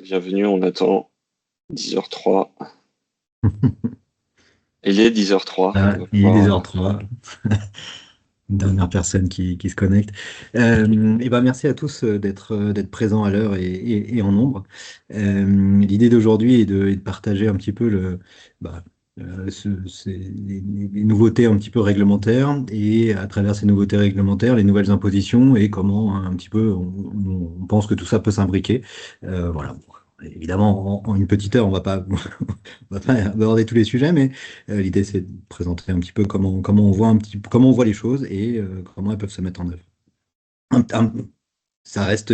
Bienvenue, on attend 10h03. Il est 10h03, on Ah, va il est pouvoir... 10h03, une dernière personne qui se connecte. Et ben merci à tous d'être présents à l'heure et en nombre. L'idée d'aujourd'hui est de partager un petit peu bah, les nouveautés un petit peu réglementaires et à travers ces nouveautés réglementaires, les nouvelles impositions et comment un petit peu on pense que tout ça peut s'imbriquer. Voilà. Évidemment, en une petite heure, on va pas, on va pas aborder tous les sujets, mais l'idée, c'est de présenter un petit peu comment on voit comment on voit les choses et comment elles peuvent se mettre en œuvre. Un- un- Ça reste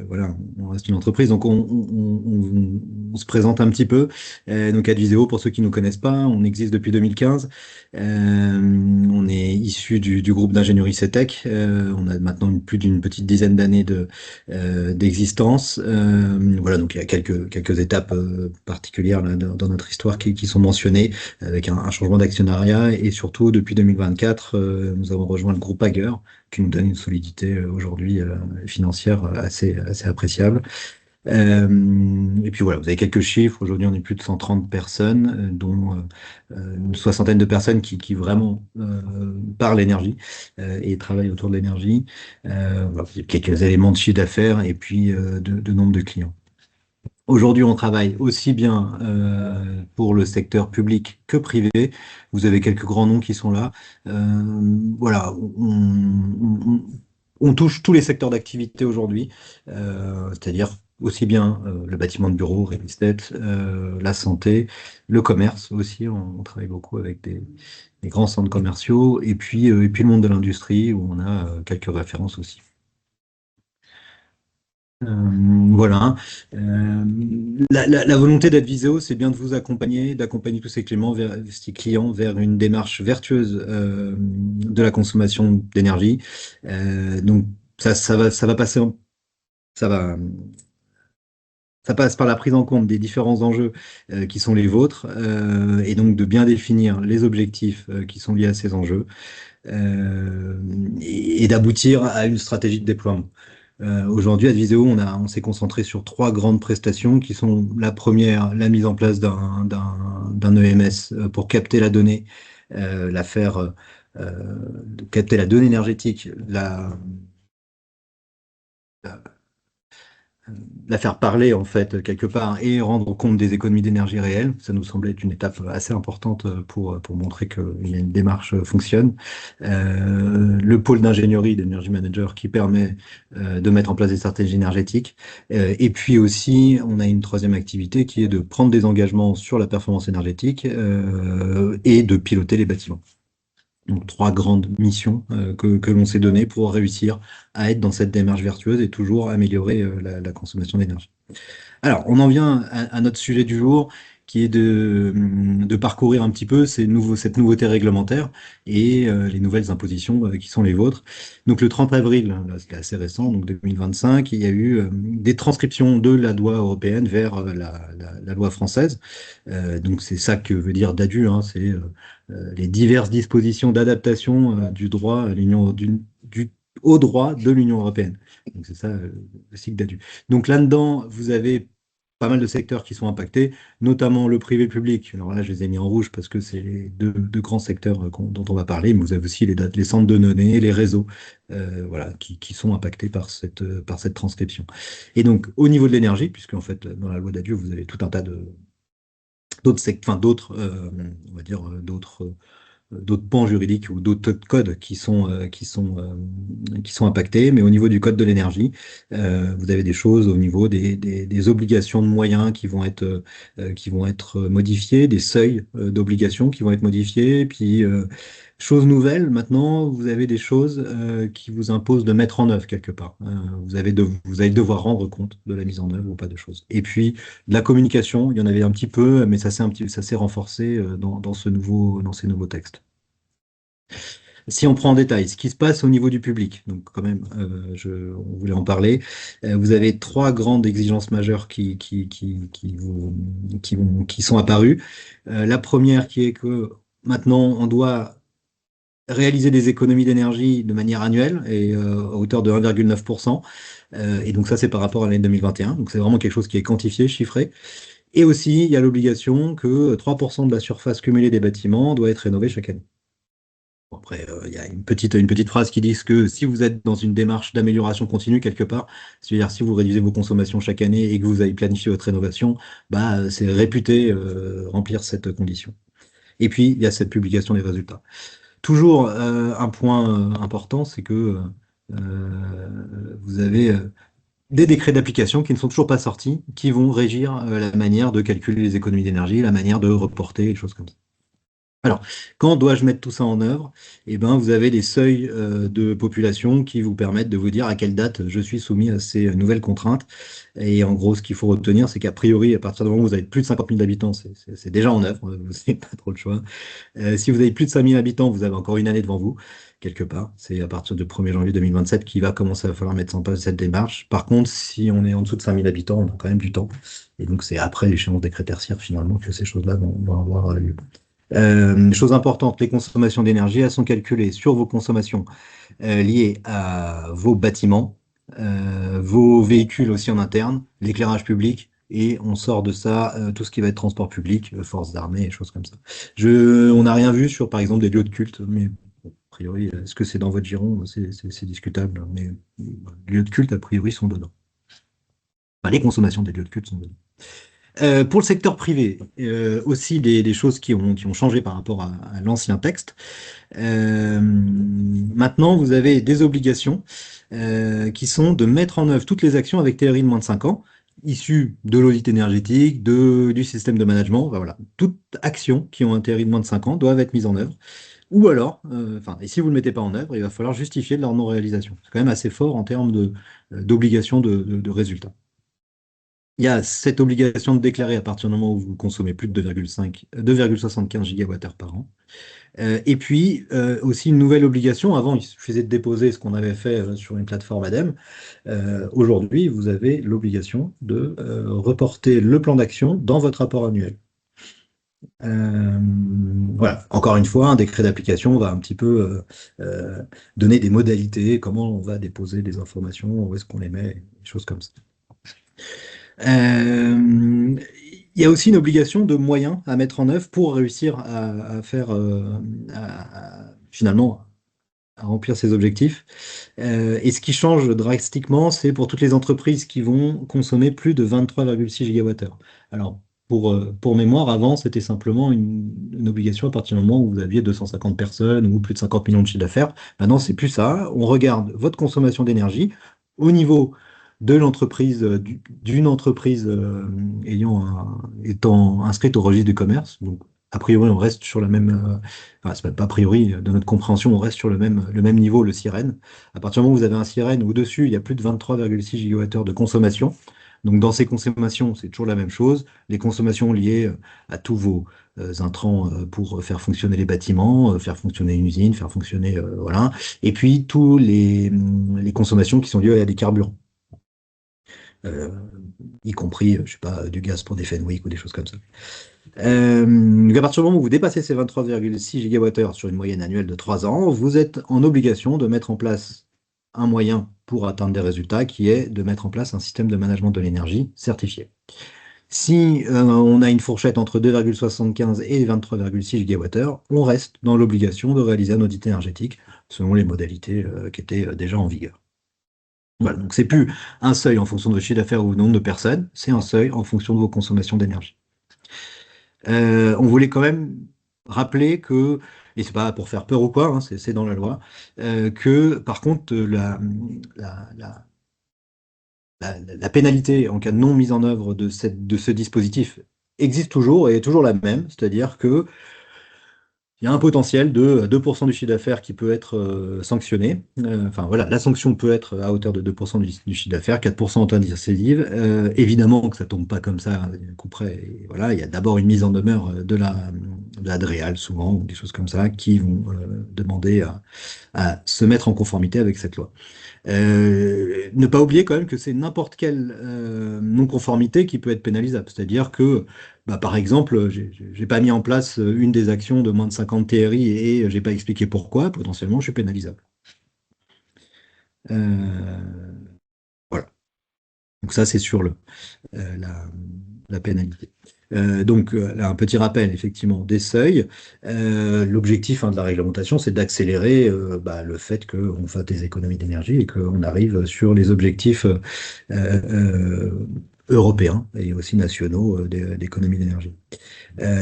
voilà, on reste une entreprise, donc on se présente un petit peu. Donc Adviseo, pour ceux qui ne nous connaissent pas, on existe depuis 2015. On est issu du groupe d'ingénierie CETEC. On a maintenant plus d'une petite dizaine d'années d'existence. Voilà, donc il y a quelques étapes particulières là, dans notre histoire qui sont mentionnées, avec un changement d'actionnariat et surtout depuis 2024, nous avons rejoint le groupe Hager qui nous donne une solidité aujourd'hui financière assez appréciable. Et puis voilà, vous avez quelques chiffres. Aujourd'hui, on est plus de 130 personnes, dont une soixantaine de personnes qui vraiment parlent l'énergie et travaillent autour de l'énergie. Voilà, il y a quelques éléments de chiffre d'affaires et puis de nombre de clients. Aujourd'hui, on travaille aussi bien pour le secteur public que privé. Vous avez quelques grands noms qui sont là. Voilà, on touche tous les secteurs d'activité aujourd'hui, c'est-à-dire aussi bien le bâtiment de bureau, real estate, la santé, le commerce aussi. On travaille beaucoup avec des grands centres commerciaux et puis le monde de l'industrie où on a quelques références aussi. Voilà. Euh, la volonté d'Adviseo, c'est bien de vous accompagner, d'accompagner tous ces clients vers une démarche vertueuse de la consommation d'énergie. Donc ça va passer, ça va, ça passe par la prise en compte des différents enjeux qui sont les vôtres et donc de bien définir les objectifs qui sont liés à ces enjeux et d'aboutir à une stratégie de déploiement. Aujourd'hui, à Adviseo, on s'est concentré sur trois grandes prestations qui sont la première, la mise en place d'un EMS pour capter la donnée, la faire euh, capter la donnée énergétique, la faire parler en fait quelque part et rendre compte des économies d'énergie réelles. Ça nous semblait être une étape assez importante pour montrer qu'il y a une démarche fonctionne. Le pôle d'ingénierie d'Energy Manager qui permet de mettre en place des stratégies énergétiques. Et puis aussi, on a une troisième activité qui est de prendre des engagements sur la performance énergétique et de piloter les bâtiments. Donc, trois grandes missions que l'on s'est données pour réussir à être dans cette démarche vertueuse et toujours améliorer la consommation d'énergie. Alors, on en vient à notre sujet du jour, qui est de parcourir un petit peu cette nouveauté réglementaire et les nouvelles impositions qui sont les vôtres. Donc, le 30 avril, là, c'était assez récent, donc 2025, il y a eu des transcriptions de la loi européenne vers la loi française. Donc, c'est ça que veut dire DADU, hein, c'est les diverses dispositions d'adaptation du droit à au droit de l'Union européenne. Donc, c'est ça le cycle DADU. Donc là-dedans, vous avez pas mal de secteurs qui sont impactés, notamment le privé public. Alors là, je les ai mis en rouge parce que c'est les deux grands secteurs dont on va parler, mais vous avez aussi les centres de données, les réseaux, voilà, qui sont impactés par cette transcription. Et donc, au niveau de l'énergie, puisque en fait, dans la loi d'adieu, vous avez tout un tas d'autres, on va dire, d'autres pans juridiques ou d'autres codes qui sont impactés. Mais au niveau du code de l'énergie, vous avez des choses au niveau des obligations de moyens qui vont être modifiées, des seuils d'obligations qui vont être modifiés. Puis, chose nouvelle, maintenant, vous avez des choses qui vous imposent de mettre en œuvre quelque part. Vous allez devoir rendre compte de la mise en œuvre ou pas de choses. Et puis, de la communication, il y en avait un petit peu, mais ça s'est renforcé dans ces nouveaux textes. Si on prend en détail ce qui se passe au niveau du public, donc quand même, on voulait en parler, vous avez trois grandes exigences majeures qui sont apparues. La première qui est que maintenant, on doit réaliser des économies d'énergie de manière annuelle et à hauteur de 1,9%. Et donc ça, c'est par rapport à l'année 2021. Donc c'est vraiment quelque chose qui est quantifié, chiffré. Et aussi, il y a l'obligation que 3% de la surface cumulée des bâtiments doit être rénovée chaque année. Bon, après, il y a une petite phrase qui dit que si vous êtes dans une démarche d'amélioration continue quelque part, c'est-à-dire si vous réduisez vos consommations chaque année et que vous avez planifié votre rénovation, bah, c'est réputé remplir cette condition. Et puis, il y a cette publication des résultats. Toujours un point important, c'est que vous avez des décrets d'application qui ne sont toujours pas sortis, qui vont régir la manière de calculer les économies d'énergie, la manière de reporter, des choses comme ça. Alors, quand dois-je mettre tout ça en œuvre? Eh ben, vous avez des seuils de population qui vous permettent de vous dire à quelle date je suis soumis à ces nouvelles contraintes. Et en gros, ce qu'il faut retenir, c'est qu'a priori, à partir du moment où vous avez plus de 50 000 habitants, c'est déjà en œuvre, vous n'avez pas trop le choix. Si vous avez plus de 5 000 habitants, vous avez encore une année devant vous, quelque part. C'est à partir du 1er janvier 2027 qu'il va commencer à falloir mettre en place cette démarche. Par contre, si on est en dessous de 5 000 habitants, on a quand même du temps. Et donc, c'est après l'échéance décret tertiaire, finalement, que ces choses-là vont avoir lieu. Chose importante, les consommations d'énergie, elles sont calculées sur vos consommations liées à vos bâtiments, vos véhicules aussi en interne, l'éclairage public, et on sort de ça tout ce qui va être transport public, forces d'armée et choses comme ça. On n'a rien vu sur, par exemple, des lieux de culte, mais bon, a priori, est-ce que c'est dans votre giron? C'est discutable, mais les lieux de culte, a priori, sont dedans. Enfin, les consommations des lieux de culte sont dedans. Pour le secteur privé, aussi des choses qui ont changé par rapport à l'ancien texte. Maintenant, vous avez des obligations qui sont de mettre en œuvre toutes les actions avec TRI de moins de 5 ans, issues de l'audit énergétique, du système de management. Enfin, voilà. Toutes actions qui ont un TRI de moins de 5 ans doivent être mises en œuvre. Ou alors, et si vous ne le mettez pas en œuvre, il va falloir justifier de leur non-réalisation. C'est quand même assez fort en termes d'obligation de résultats. Il y a cette obligation de déclarer à partir du moment où vous consommez plus de 2,75 gigawattheures par an. Et puis aussi une nouvelle obligation. Avant, il suffisait de déposer ce qu'on avait fait sur une plateforme ADEME. Aujourd'hui, vous avez l'obligation de reporter le plan d'action dans votre rapport annuel. Voilà, encore une fois, un décret d'application va un petit peu donner des modalités, comment on va déposer des informations, où est-ce qu'on les met, des choses comme ça. Il y a aussi une obligation de moyens à mettre en œuvre pour réussir à faire, finalement, à remplir ses objectifs. Et ce qui change drastiquement, c'est pour toutes les entreprises qui vont consommer plus de 23,6 gigawattheures. Alors, pour mémoire, avant, c'était simplement une obligation à partir du moment où vous aviez 250 personnes ou plus de 50 millions de chiffre d'affaires. Maintenant, c'est plus ça. On regarde votre consommation d'énergie au niveau de l'entreprise, d'une entreprise étant inscrite au registre du commerce. Donc, a priori, on reste sur la même, enfin, c'est même pas a priori, de notre compréhension, on reste sur le même niveau, le sirène. À partir du moment où vous avez un sirène, au-dessus, il y a plus de 23,6 gigawattheures de consommation. Donc, dans ces consommations, c'est toujours la même chose. Les consommations liées à tous vos intrants pour faire fonctionner les bâtiments, faire fonctionner une usine, faire fonctionner, voilà. Et puis, tous les consommations qui sont liées à des carburants. Euh, y compris, je sais pas, du gaz pour des Fenwick ou des choses comme ça. Donc à partir du moment où vous dépassez ces 23,6 gigawattheures sur une moyenne annuelle de 3 ans, vous êtes en obligation de mettre en place un moyen pour atteindre des résultats qui est de mettre en place un système de management de l'énergie certifié. Si on a une fourchette entre 2,75 et 23,6 gigawattheures, on reste dans l'obligation de réaliser un audit énergétique selon les modalités qui étaient déjà en vigueur. Voilà, donc c'est plus un seuil en fonction de votre chiffre d'affaires ou du nombre de personnes, c'est un seuil en fonction de vos consommations d'énergie. On voulait quand même rappeler que, et c'est pas pour faire peur ou quoi, hein, c'est dans la loi, que par contre la, la- la pénalité en cas de non mise en œuvre de ce dispositif existe toujours et est toujours la même, c'est-à-dire que il y a un potentiel de 2% du chiffre d'affaires qui peut être sanctionné. Enfin voilà, la sanction peut être à hauteur de 2% du chiffre d'affaires, 4% en temps d'initiative. Évidemment que ça tombe pas comme ça, coup près. Et voilà, il y a d'abord une mise en demeure de la DREAL, souvent, ou des choses comme ça, qui vont demander à se mettre en conformité avec cette loi. Ne pas oublier quand même que c'est n'importe quelle non-conformité qui peut être pénalisable. C'est-à-dire que Bah, par exemple, j'ai pas mis en place une des actions de moins de 50 TRI et j'ai pas expliqué pourquoi, potentiellement, je suis pénalisable. Euh, voilà. Donc ça, c'est sur la pénalité. Là, un petit rappel, effectivement, des seuils. L'objectif, hein, de la réglementation, c'est d'accélérer le fait qu'on fasse des économies d'énergie et qu'on arrive sur les objectifs européens et aussi nationaux d'économie d'énergie.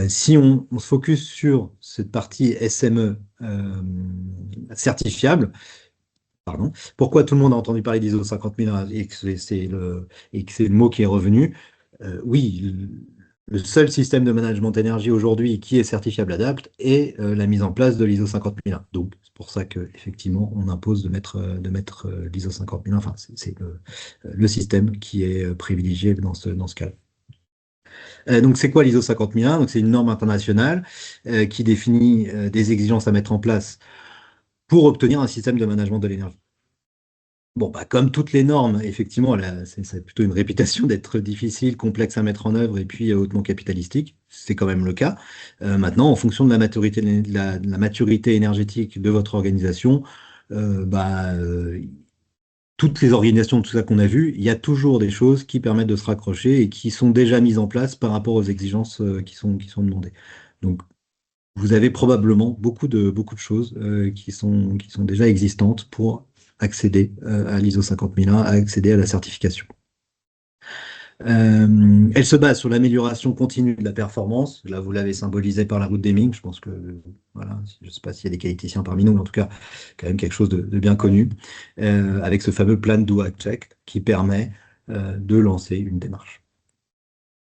Si on se focus sur cette partie SME certifiable, pardon, pourquoi tout le monde a entendu parler d'ISO 50001 et que et que c'est le mot qui est revenu? Oui, le seul système de management d'énergie aujourd'hui qui est certifiable ADAPT est la mise en place de l'ISO 50001. Donc, c'est pour ça qu'effectivement, on impose de mettre l'ISO 50001. Enfin, c'est le système qui est privilégié dans ce cas. Donc, c'est quoi l'ISO 50001? Donc, c'est une norme internationale qui définit des exigences à mettre en place pour obtenir un système de management de l'énergie. Bon, bah, comme toutes les normes, effectivement, c'est plutôt une réputation d'être difficile, complexe à mettre en œuvre et puis hautement capitalistique. C'est quand même le cas. Maintenant, en fonction de la maturité énergétique de votre organisation, euh, bah, euh, toutes les organisations, tout ça qu'on a vu, il y a toujours des choses qui permettent de se raccrocher et qui sont déjà mises en place par rapport aux exigences qui sont demandées. Donc, vous avez probablement beaucoup de choses qui sont déjà existantes pour accéder à l'ISO 50001, à accéder à la certification. Elle se base sur l'amélioration continue de la performance. Là, vous l'avez symbolisé par la route Deming. Je pense que, voilà, je ne sais pas s'il y a des qualiticiens parmi nous, mais en tout cas, quand même quelque chose de bien connu, avec ce fameux plan Do Act Check qui permet de lancer une démarche.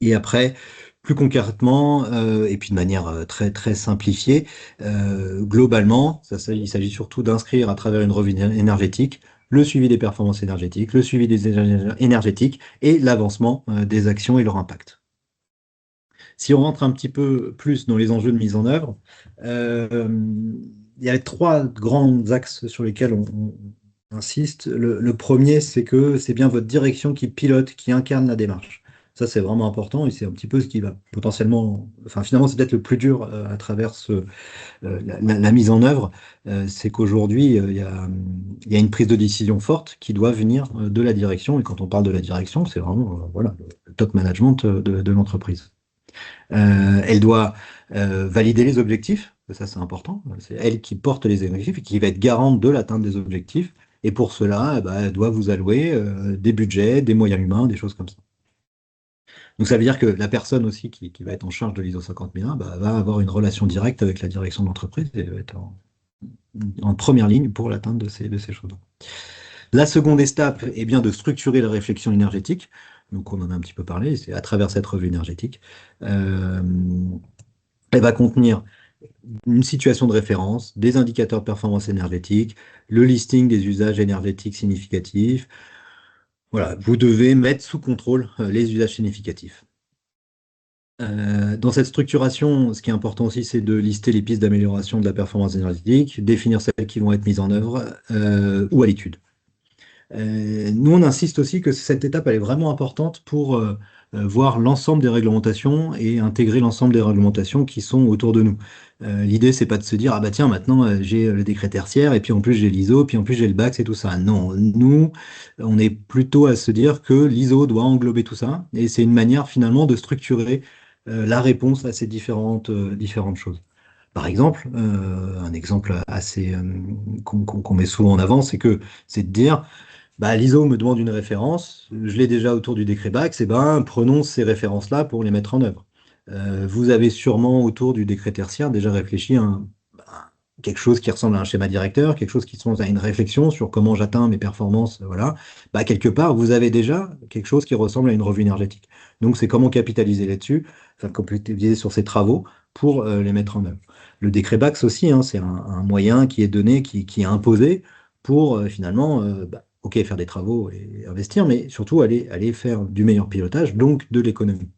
Et après, plus concrètement, et puis de manière très, très simplifiée, globalement, il s'agit surtout d'inscrire à travers une revue énergétique le suivi des performances énergétiques, le suivi des énergétiques et l'avancement des actions et leur impact. Si on rentre un petit peu plus dans les enjeux de mise en œuvre, euh, il y a trois grands axes sur lesquels on insiste. Le premier, c'est que c'est bien votre direction qui pilote, qui incarne la démarche. Ça, c'est vraiment important et c'est un petit peu ce qui va potentiellement, enfin finalement, c'est peut-être le plus dur à travers la mise en œuvre, c'est qu'aujourd'hui, il y a une prise de décision forte qui doit venir de la direction. Et quand on parle de la direction, c'est vraiment voilà, le top management de l'entreprise. Elle doit valider les objectifs, ça c'est important. C'est elle qui porte les objectifs et qui va être garante de l'atteinte des objectifs. Et pour cela, eh ben, elle doit vous allouer des budgets, des moyens humains, des choses comme ça. Donc ça veut dire que la personne aussi qui va être en charge de l'ISO 50001 bah, va avoir une relation directe avec la direction de l'entreprise et va être en première ligne pour l'atteinte de ces choses. La seconde étape est bien de structurer la réflexion énergétique. Donc on en a un petit peu parlé, c'est à travers cette revue énergétique. Euh, Elle va contenir une situation de référence, des indicateurs de performance énergétique, le listing des usages énergétiques significatifs. Voilà, vous devez mettre sous contrôle les usages significatifs. Dans cette structuration, ce qui est important aussi, c'est de lister les pistes d'amélioration de la performance énergétique, définir celles qui vont être mises en œuvre ou à l'étude. Nous, on insiste aussi que cette étape, elle est vraiment importante pour voir l'ensemble des réglementations et intégrer l'ensemble des réglementations qui sont autour de nous. L'idée, c'est pas de se dire, ah bah tiens, maintenant j'ai le décret tertiaire, et puis en plus j'ai l'ISO, puis en plus j'ai le BACS et tout ça. Non, nous, on est plutôt à se dire que l'ISO doit englober tout ça, et c'est une manière finalement de structurer la réponse à ces différentes choses. Par exemple, un exemple assez qu'on met souvent en avant, c'est de dire bah, l'ISO me demande une référence, je l'ai déjà autour du décret BACS, et ben, prenons ces références-là pour les mettre en œuvre. Vous avez sûrement autour du décret tertiaire déjà réfléchi à quelque chose qui ressemble à un schéma directeur, quelque chose qui ressemble à une réflexion sur comment j'atteins mes performances, voilà. Bah, quelque part, vous avez déjà quelque chose qui ressemble à une revue énergétique. Donc, c'est comment capitaliser là-dessus, enfin, capitaliser sur ces travaux pour les mettre en œuvre. Le décret BACS aussi, hein, c'est un moyen qui est donné, qui est imposé pour finalement ok, faire des travaux et investir, mais surtout aller faire du meilleur pilotage, donc de l'économie.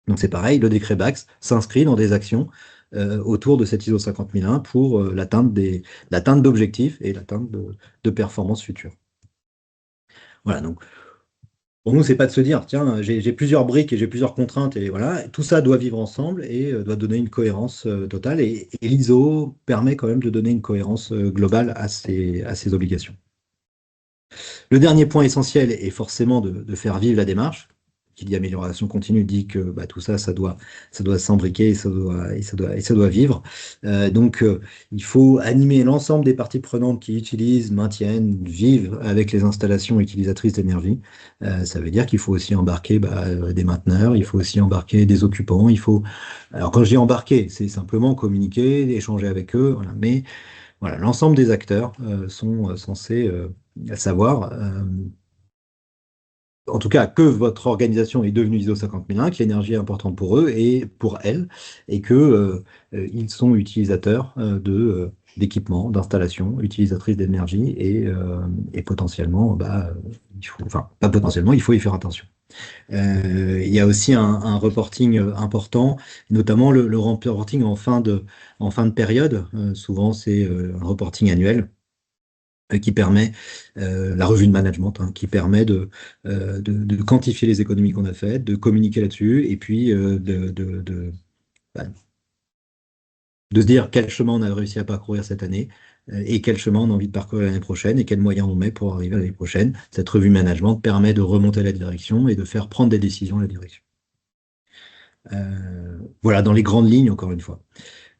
Donc c'est pareil, le décret BACS s'inscrit dans des actions autour de cette ISO 50001 pour l'atteinte d'objectifs et l'atteinte de performances futures. Voilà, donc Pour nous, c'est pas de se dire, tiens, j'ai plusieurs briques et j'ai plusieurs contraintes et voilà, tout ça doit vivre ensemble et doit donner une cohérence totale. Et l'ISO permet quand même de donner une cohérence globale à ces obligations. Le dernier point essentiel est forcément de faire vivre la démarche. Qui dit amélioration continue dit que bah, tout ça, ça doit s'imbriquer et ça doit vivre. Donc, il faut animer l'ensemble des parties prenantes qui utilisent, maintiennent, vivent avec les installations utilisatrices d'énergie. Ça veut dire qu'il faut aussi embarquer bah, des mainteneurs, il faut aussi embarquer des occupants. Alors quand je dis embarquer, c'est simplement communiquer, échanger avec eux, voilà. Mais voilà, l'ensemble des acteurs sont censés savoir, en tout cas, que votre organisation est devenue ISO 50001, que l'énergie est importante pour eux et pour elles, et que ils sont utilisateurs d'équipements, d'installations utilisatrices d'énergie et potentiellement, bah, enfin, pas potentiellement, il faut y faire attention. Il y a aussi un reporting important, notamment le reporting en fin de période. Souvent, c'est un reporting annuel qui permet la revue de management, hein, qui permet de quantifier les économies qu'on a faites, de communiquer là-dessus, et puis bah, de se dire quel chemin on a réussi à parcourir cette année, et quel chemin on a envie de parcourir l'année prochaine, et quels moyens on met pour arriver à l'année prochaine. Cette revue management permet de remonter la direction et de faire prendre des décisions à la direction. Voilà, dans les grandes lignes, encore une fois.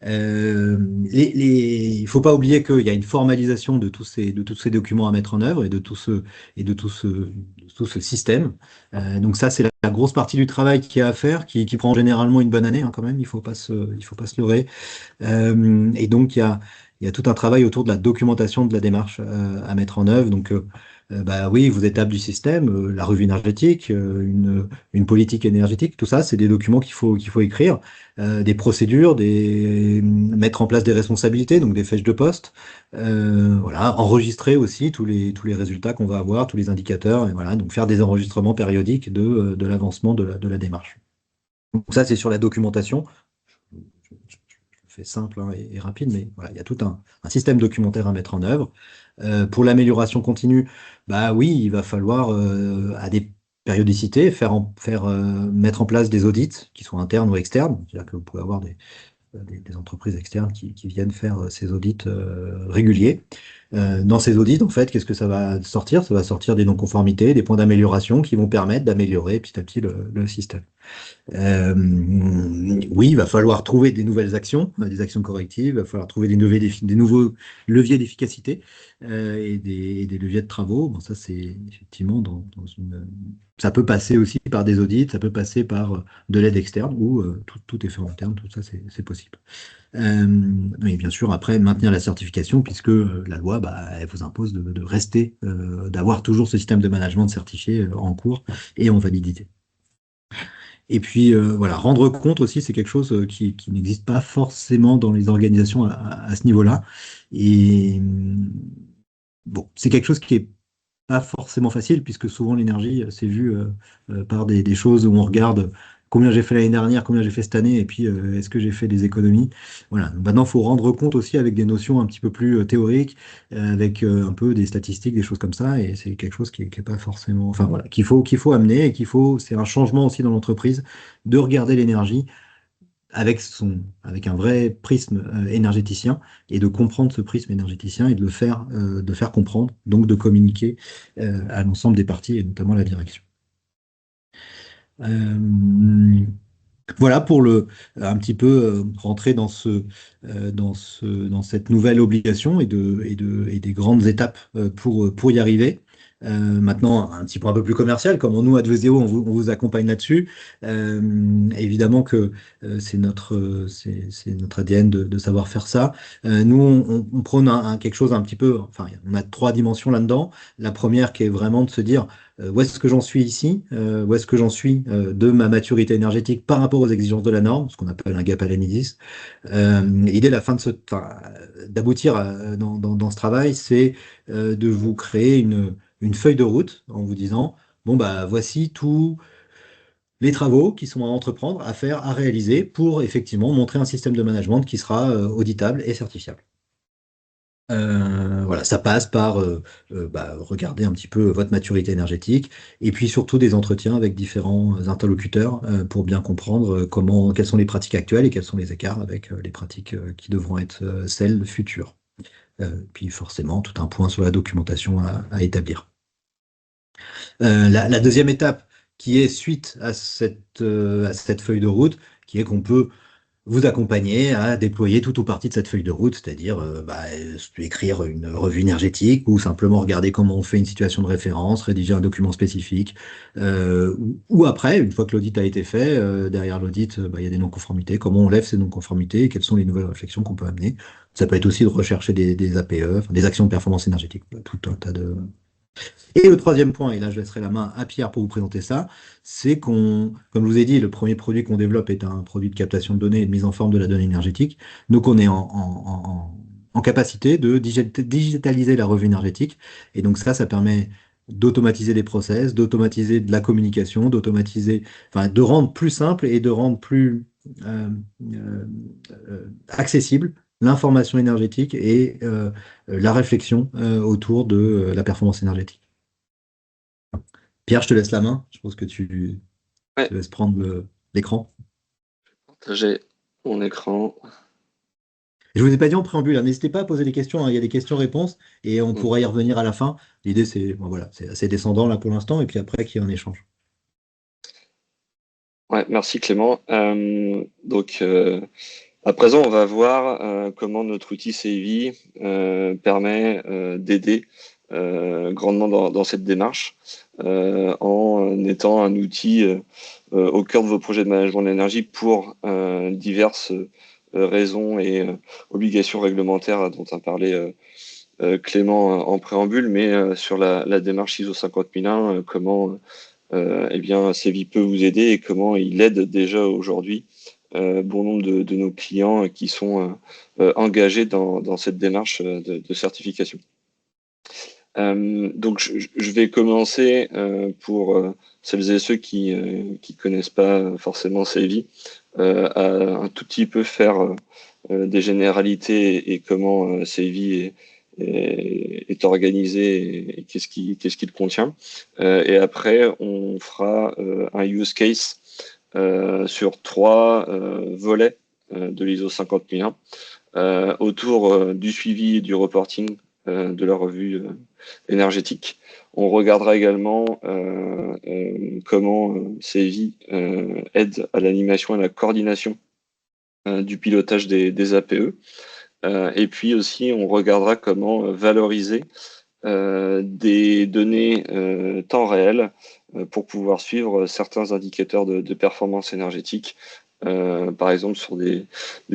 Il ne faut pas oublier qu'il y a une formalisation de tous ces documents à mettre en œuvre et de tout ce système. Donc ça, c'est la grosse partie du travail qu'il y a à faire, qui prend généralement une bonne année hein, quand même, il faut pas se leurrer. Et donc, il y a tout un travail autour de la documentation de la démarche à mettre en œuvre. Donc, bah oui, vos étapes du système, la revue énergétique, une politique énergétique, tout ça, c'est des documents qu'il faut écrire, des procédures, mettre en place des responsabilités, donc des fiches de poste, voilà, enregistrer aussi tous les résultats qu'on va avoir, tous les indicateurs, et voilà, donc faire des enregistrements périodiques de l'avancement de la démarche. Donc ça, c'est sur la documentation. Je fais simple hein, et rapide, mais voilà, il y a tout un système documentaire à mettre en œuvre. Pour l'amélioration continue, bah oui, il va falloir à des périodicités mettre en place des audits qui soient internes ou externes. C'est-à-dire que vous pouvez avoir des entreprises externes qui viennent faire ces audits réguliers. Dans ces audits, en fait, qu'est-ce que ça va sortir? Ça va sortir des non-conformités, des points d'amélioration qui vont permettre d'améliorer petit à petit le système. Oui, il va falloir trouver des nouvelles actions, des actions correctives, il va falloir trouver des nouveaux leviers d'efficacité et des leviers de travaux. Bon, ça, c'est effectivement ça peut passer aussi par des audits, ça peut passer par de l'aide externe ou tout est fait en interne, tout ça, c'est possible. Mais bien sûr, après, maintenir la certification, puisque la loi, bah, elle vous impose de rester, d'avoir toujours ce système de management certifié en cours et en validité. Et puis voilà, rendre compte aussi, c'est quelque chose qui n'existe pas forcément dans les organisations à ce niveau-là. Et bon, c'est quelque chose qui est pas forcément facile, puisque souvent l'énergie, c'est vu par des choses où on regarde combien j'ai fait l'année dernière, combien j'ai fait cette année, et puis est-ce que j'ai fait des économies. Voilà. Donc, maintenant, il faut rendre compte aussi avec des notions un petit peu plus théoriques, avec un peu des statistiques, des choses comme ça, et c'est quelque chose qui est pas forcément, enfin voilà, qu'il faut amener et c'est un changement aussi dans l'entreprise de regarder l'énergie avec un vrai prisme énergéticien et de comprendre ce prisme énergéticien et de le faire comprendre, donc de communiquer à l'ensemble des parties et notamment à la direction. Euh, voilà pour un petit peu rentrer dans cette nouvelle obligation et des grandes étapes pour y arriver. Maintenant, un petit point un peu plus commercial, comme nous, Adveseo, on vous accompagne là-dessus. Évidemment que c'est notre ADN de savoir faire ça. Nous, on prône quelque chose un petit peu, enfin, on a trois dimensions là-dedans. La première qui est vraiment de se dire, où est-ce que j'en suis ici, où est-ce que j'en suis de ma maturité énergétique par rapport aux exigences de la norme, ce qu'on appelle un gap analysis. L'idée, la fin d'aboutir dans ce travail, c'est de vous créer une feuille de route en vous disant, bon, bah, voici tous les travaux qui sont à entreprendre, à faire, à réaliser pour effectivement montrer un système de management qui sera auditable et certifiable. Voilà, ça passe par regarder un petit peu votre maturité énergétique et puis surtout des entretiens avec différents interlocuteurs pour bien comprendre quelles sont les pratiques actuelles et quels sont les écarts avec les pratiques qui devront être celles futures. Puis forcément, tout un point sur la documentation à établir. La deuxième étape qui est suite à cette feuille de route, qui est qu'on peut vous accompagner à déployer tout ou partie de cette feuille de route, c'est-à-dire écrire une revue énergétique ou simplement regarder comment on fait une situation de référence, rédiger un document spécifique, ou après, une fois que l'audit a été fait, derrière l'audit, il y a des non-conformités, comment on lève ces non-conformités et quelles sont les nouvelles réflexions qu'on peut amener. Ça peut être aussi de rechercher des APE, enfin, des actions de performance énergétique, tout un tas de, et le troisième point, et là je laisserai la main à Pierre pour vous présenter ça, c'est comme je vous ai dit, le premier produit qu'on développe est un produit de captation de données et de mise en forme de la donnée énergétique. Donc on est en capacité de digitaliser la revue énergétique. Et donc ça permet d'automatiser des process, d'automatiser de la communication, enfin de rendre plus simple et de rendre plus euh, euh, accessible l'information énergétique et la réflexion autour de la performance énergétique. Pierre, je te laisse la main. Je pense que tu Ouais, te laisses prendre l'écran. partager mon écran. Et je vous ai pas dit en préambule, hein, n'hésitez pas à poser des questions, hein. Il y a des questions-réponses et on Mm. pourra y revenir à la fin. L'idée, c'est voilà, c'est assez descendant là pour l'instant et puis après qu'il y ait un échange. Ouais, merci Clément. À présent, on va voir comment notre outil CEVI permet d'aider grandement dans cette démarche en étant un outil au cœur de vos projets de management de l'énergie pour diverses raisons et obligations réglementaires dont a parlé Clément en préambule, mais sur la démarche ISO 50001, comment eh bien, CEVI peut vous aider et comment il aide déjà aujourd'hui bon nombre de nos clients qui sont engagés dans cette démarche de certification. Donc, je vais commencer pour celles et ceux qui connaissent pas forcément CEVI, à un tout petit peu faire des généralités et comment CEVI est organisé et qu'est-ce qu'il contient. Et après, on fera un use case sur trois volets de l'ISO 50001 autour du suivi et du reporting de la revue énergétique. On regardera également comment CEVI aide à l'animation et à la coordination du pilotage des APE. Et puis aussi, on regardera comment valoriser des données temps réel pour pouvoir suivre certains indicateurs de performance énergétique, par exemple sur des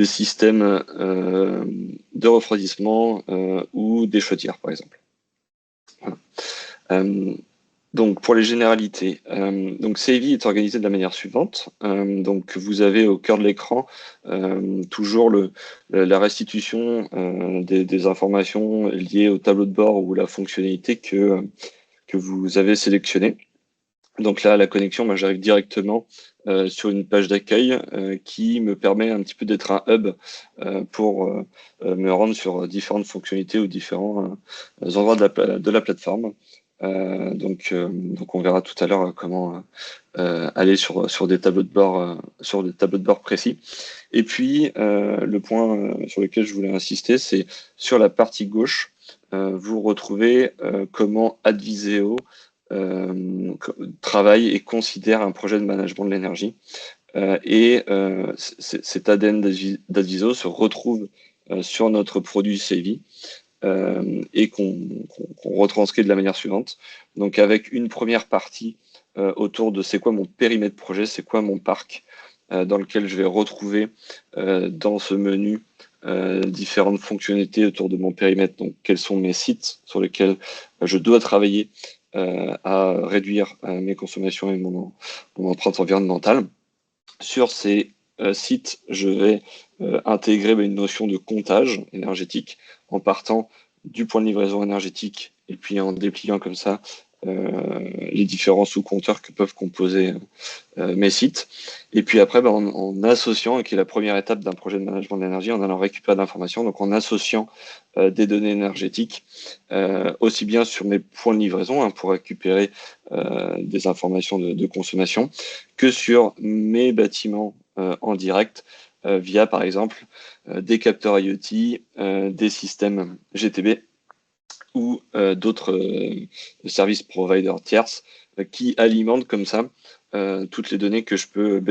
systèmes de refroidissement ou des chaudières, par exemple. Voilà. Donc pour les généralités, donc CEVI est organisé de la manière suivante. Donc vous avez au cœur de l'écran toujours la restitution des informations liées au tableau de bord ou la fonctionnalité que vous avez sélectionnée. Donc là, la connexion, moi, j'arrive directement sur une page d'accueil qui me permet un petit peu d'être un hub pour me rendre sur différentes fonctionnalités ou différents endroits de la plateforme. Donc on verra tout à l'heure comment aller sur des tableaux de bord précis. Et puis le point sur lequel je voulais insister, c'est sur la partie gauche, vous retrouvez comment Adviseo travaille et considère un projet de management de l'énergie. Cet ADN d'Adviso se retrouve sur notre produit CEVI et qu'on retranscrit de la manière suivante. Donc avec une première partie autour de c'est quoi mon périmètre projet, c'est quoi mon parc, dans lequel je vais retrouver dans ce menu différentes fonctionnalités autour de mon périmètre. Donc quels sont mes sites sur lesquels je dois travailler à réduire mes consommations et mon empreinte environnementale. Sur ces sites, je vais intégrer une notion de comptage énergétique en partant du point de livraison énergétique et puis en dépliant comme ça les différents sous-compteurs que peuvent composer mes sites. Et puis après, en associant, et qui est la première étape d'un projet de management d'énergie, en allant récupérer de l'information, donc en associant des données énergétiques, aussi bien sur mes points de livraison, hein, pour récupérer des informations de consommation, que sur mes bâtiments en direct, via par exemple des capteurs IoT, des systèmes GTB ou d'autres services providers tierces qui alimentent comme ça toutes les données que je peux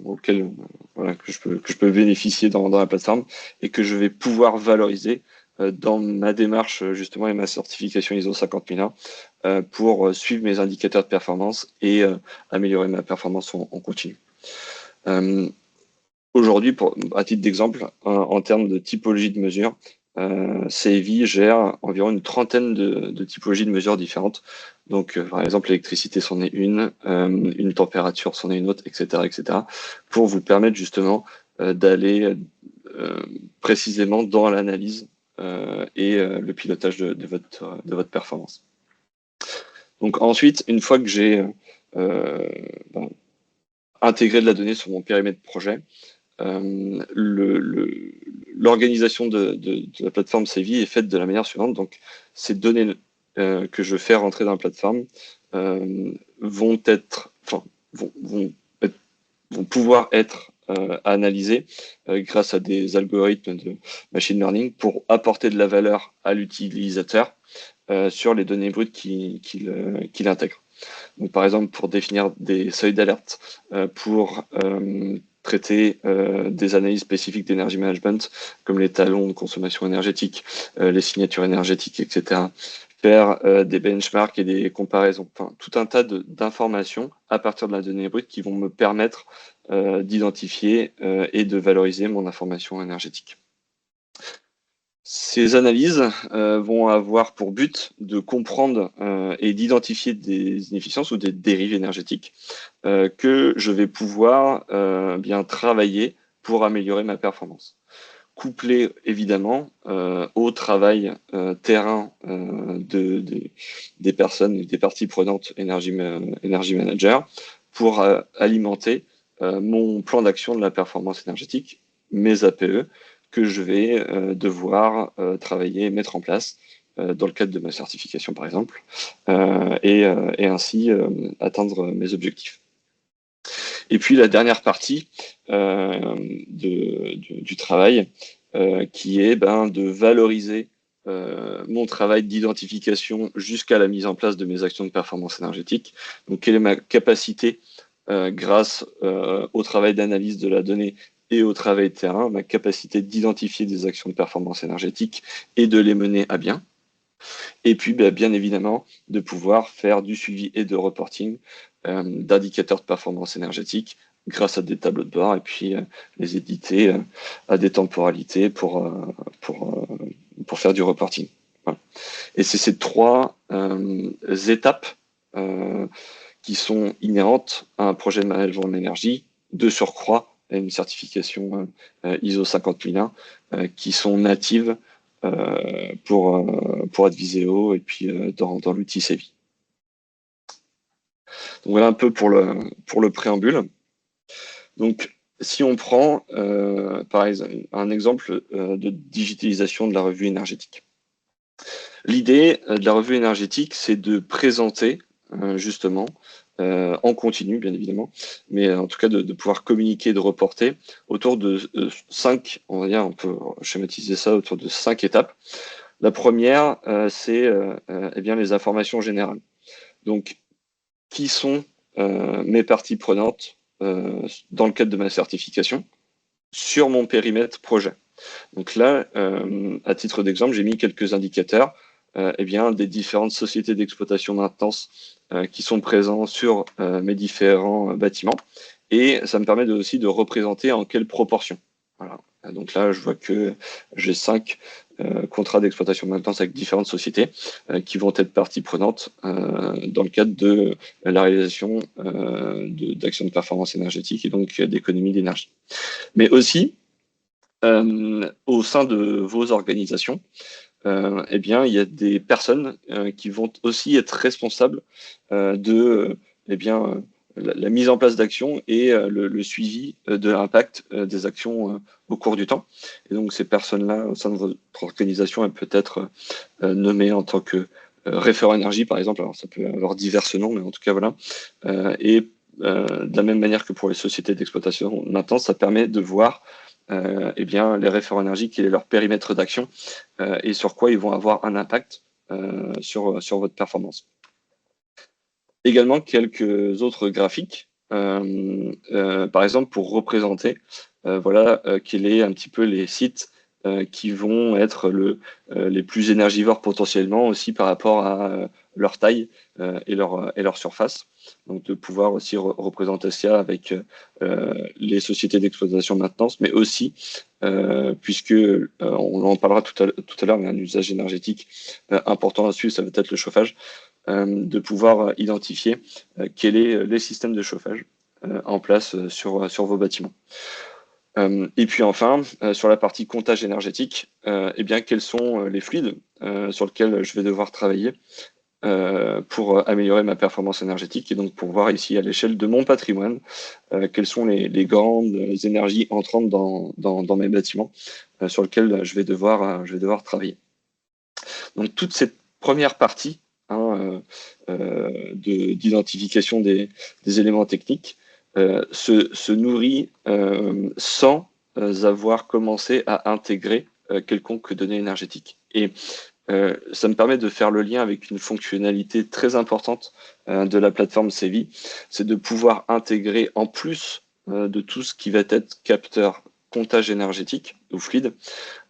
auxquelles que je peux bénéficier dans la plateforme et que je vais pouvoir valoriser dans ma démarche justement et ma certification ISO 50001 pour suivre mes indicateurs de performance et améliorer ma performance en continu. Aujourd'hui, à titre d'exemple, en termes de typologie de mesure, CEVI gère environ une trentaine de typologies de mesures différentes. Donc, par exemple, l'électricité, c'en est une température, c'en est une autre, etc., etc., pour vous permettre justement d'aller précisément dans l'analyse et le pilotage de votre performance. Donc ensuite, une fois que j'ai intégré de la donnée sur mon périmètre projet, l'organisation de la plateforme CEVI est faite de la manière suivante. Donc, ces données que je fais rentrer dans la plateforme vont pouvoir être analysées grâce à des algorithmes de machine learning pour apporter de la valeur à l'utilisateur sur les données brutes qu'il intègre. Donc, par exemple, pour définir des seuils d'alerte, pour traiter des analyses spécifiques d'énergie management, comme les talons de consommation énergétique, les signatures énergétiques, etc. Faire des benchmarks et des comparaisons. Enfin, tout un tas d'informations à partir de la donnée brute qui vont me permettre d'identifier et de valoriser mon information énergétique. Ces analyses vont avoir pour but de comprendre et d'identifier des inefficiences ou des dérives énergétiques que je vais pouvoir bien travailler pour améliorer ma performance. Couplé évidemment au travail terrain des personnes, des parties prenantes énergie manager pour alimenter mon plan d'action de la performance énergétique, mes APE, que je vais devoir travailler et mettre en place dans le cadre de ma certification, par exemple, et ainsi atteindre mes objectifs. Et puis la dernière partie du travail, qui est de valoriser mon travail d'identification jusqu'à la mise en place de mes actions de performance énergétique. Donc, quelle est ma capacité grâce au travail d'analyse de la donnée et au travail de terrain, ma capacité d'identifier des actions de performance énergétique et de les mener à bien. Et puis, bien évidemment, de pouvoir faire du suivi et de reporting d'indicateurs de performance énergétique grâce à des tableaux de bord et puis les éditer à des temporalités pour faire du reporting. Voilà. Et c'est ces trois étapes qui sont inhérentes à un projet de management de l'énergie, de surcroît à une certification ISO 50001 qui sont natives pour Adviseo et puis dans l'outil CEVI. Donc voilà un peu pour le préambule. Donc si on prend par exemple un exemple de digitalisation de la revue énergétique. L'idée de la revue énergétique, c'est de présenter justement en continu, bien évidemment, mais en tout cas de pouvoir communiquer, de reporter autour de 5, on va dire, on peut schématiser ça autour de 5 étapes. La première, c'est eh bien les informations générales. Donc, qui sont mes parties prenantes dans le cadre de ma certification sur mon périmètre projet. Donc là, à titre d'exemple, j'ai mis quelques indicateurs eh bien, des différentes sociétés d'exploitation maintenance qui sont présents sur mes différents bâtiments. Et ça me permet aussi de représenter en quelle proportion. Voilà. Donc là, je vois que j'ai 5 contrats d'exploitation maintenance avec différentes sociétés qui vont être partie prenante dans le cadre de la réalisation d'actions de performance énergétique et donc d'économie d'énergie. Mais aussi, au sein de vos organisations, eh bien, il y a des personnes qui vont aussi être responsables de eh bien, la mise en place d'actions et le suivi de l'impact des actions au cours du temps. Et donc, ces personnes-là, au sein de votre organisation, elles peuvent être nommées en tant que référent énergie, par exemple. Alors, ça peut avoir divers noms, mais en tout cas, voilà. De la même manière que pour les sociétés d'exploitation, maintenant, ça permet de voir eh bien, les référents énergie, quel est leur périmètre d'action et sur quoi ils vont avoir un impact sur votre performance. Également, quelques autres graphiques, par exemple, pour représenter voilà, quels est un petit peu les sites qui vont être les plus énergivores potentiellement aussi par rapport à leur taille et leur surface. Donc de pouvoir aussi représenter ça avec les sociétés d'exploitation maintenance, mais aussi, puisque on en parlera tout à l'heure, mais un usage énergétique important à suivre, ça va être le chauffage, de pouvoir identifier quels sont les systèmes de chauffage en place sur vos bâtiments. Et puis enfin, sur la partie comptage énergétique, eh bien, quels sont les fluides sur lesquels je vais devoir travailler pour améliorer ma performance énergétique et donc pour voir ici à l'échelle de mon patrimoine quelles sont les grandes énergies entrantes dans mes bâtiments sur lesquelles je vais devoir travailler. Donc toute cette première partie hein, d'identification des éléments techniques se nourrit sans avoir commencé à intégrer quelconque donnée énergétique. Et ça me permet de faire le lien avec une fonctionnalité très importante de la plateforme Sevi, c'est de pouvoir intégrer en plus de tout ce qui va être capteur comptage énergétique ou fluide,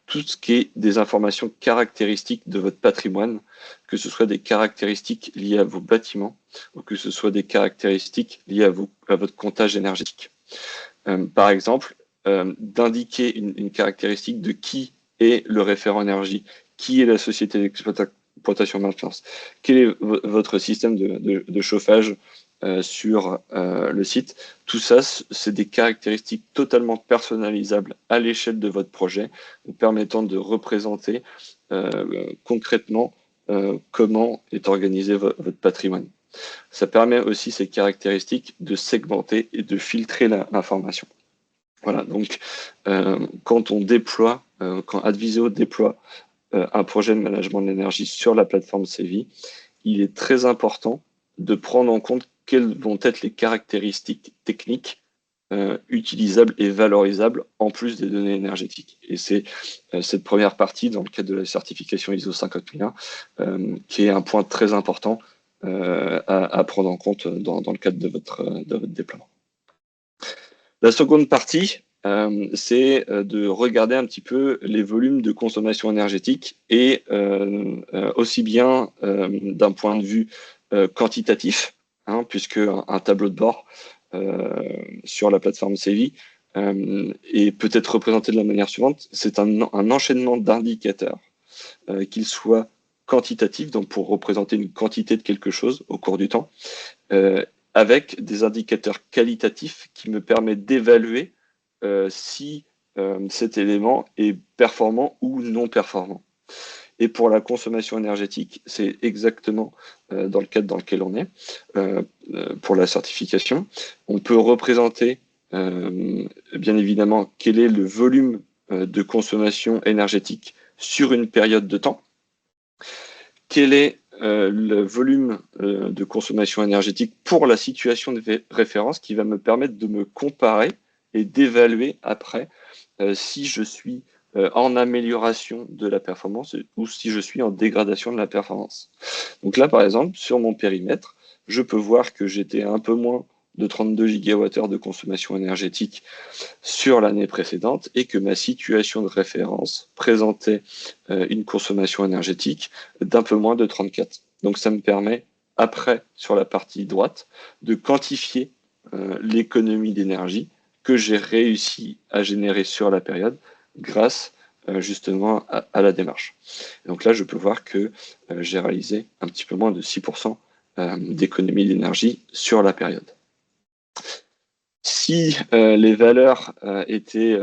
tout ce qui est des informations caractéristiques de votre patrimoine, que ce soit des caractéristiques liées à vos bâtiments ou que ce soit des caractéristiques liées à votre comptage énergétique. Par exemple, d'indiquer une caractéristique de qui est le référent énergie, qui est la société d'exploitation maintenance, quel est votre système de chauffage sur le site. Tout ça, c'est des caractéristiques totalement personnalisables à l'échelle de votre projet, vous permettant de représenter concrètement comment est organisé votre patrimoine. Ça permet aussi ces caractéristiques de segmenter et de filtrer l'information. Voilà, donc quand on déploie, quand Adviseo déploie un projet de management de l'énergie sur la plateforme Sevi, il est très important de prendre en compte quelles vont être les caractéristiques techniques utilisables et valorisables en plus des données énergétiques. Et c'est cette première partie dans le cadre de la certification ISO 50001 qui est un point très important à prendre en compte dans le cadre de votre déploiement. La seconde partie, c'est de regarder un petit peu les volumes de consommation énergétique et aussi bien d'un point de vue quantitatif, hein, puisque un tableau de bord sur la plateforme Sevi est peut-être représenté de la manière suivante, c'est un enchaînement d'indicateurs, qu'ils soient quantitatifs, donc pour représenter une quantité de quelque chose au cours du temps, avec des indicateurs qualitatifs qui me permettent d'évaluer si cet élément est performant ou non performant. Et pour la consommation énergétique, c'est exactement dans le cadre dans lequel on est pour la certification. On peut représenter bien évidemment quel est le volume de consommation énergétique sur une période de temps, quel est le volume de consommation énergétique pour la situation de référence qui va me permettre de me comparer et d'évaluer après si je suis en amélioration de la performance ou si je suis en dégradation de la performance. Donc là, par exemple, sur mon périmètre, je peux voir que j'étais un peu moins de 32 gigawattheures de consommation énergétique sur l'année précédente et que ma situation de référence présentait une consommation énergétique d'un peu moins de 34. Donc ça me permet, après, sur la partie droite, de quantifier l'économie d'énergie que j'ai réussi à générer sur la période grâce justement à la démarche. Et donc là, je peux voir que j'ai réalisé un petit peu moins de 6% d'économie d'énergie sur la période. Si les valeurs étaient